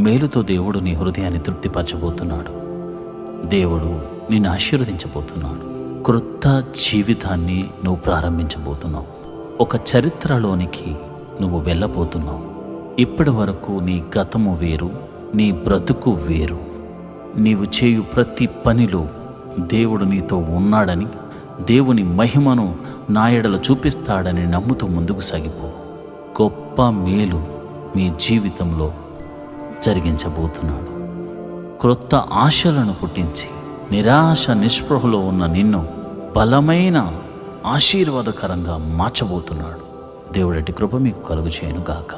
మేలుతో దేవుడు నీ హృదయాన్ని తృప్తిపరచబోతున్నాడు. దేవుడు నిన్ను ఆశీర్వదించబోతున్నాడు. క్రొత్త జీవితాన్ని నువ్వు ప్రారంభించబోతున్నావు. ఒక చరిత్రలోనికి నువ్వు వెళ్ళబోతున్నావు. ఇప్పటి వరకు నీ గతము వేరు, నీ బ్రతుకు వేరు. నీవు చేయు ప్రతి పనిలో దేవుడు నీతో ఉన్నాడని, దేవుని మహిమను నా ఎడల చూపిస్తాడని నమ్ముతూ ముందుకు సాగిపో. గొప్ప మేలు మీ జీవితంలో జరిగించబోతున్నాడు. క్రొత్త ఆశలను పుట్టించి నిరాశ నిస్పృహలో ఉన్న నిన్ను బలమైన ఆశీర్వాదకరంగా మార్చబోతున్నాడు. దేవుడటి కృప మీకు కలుగు చేయను గాక.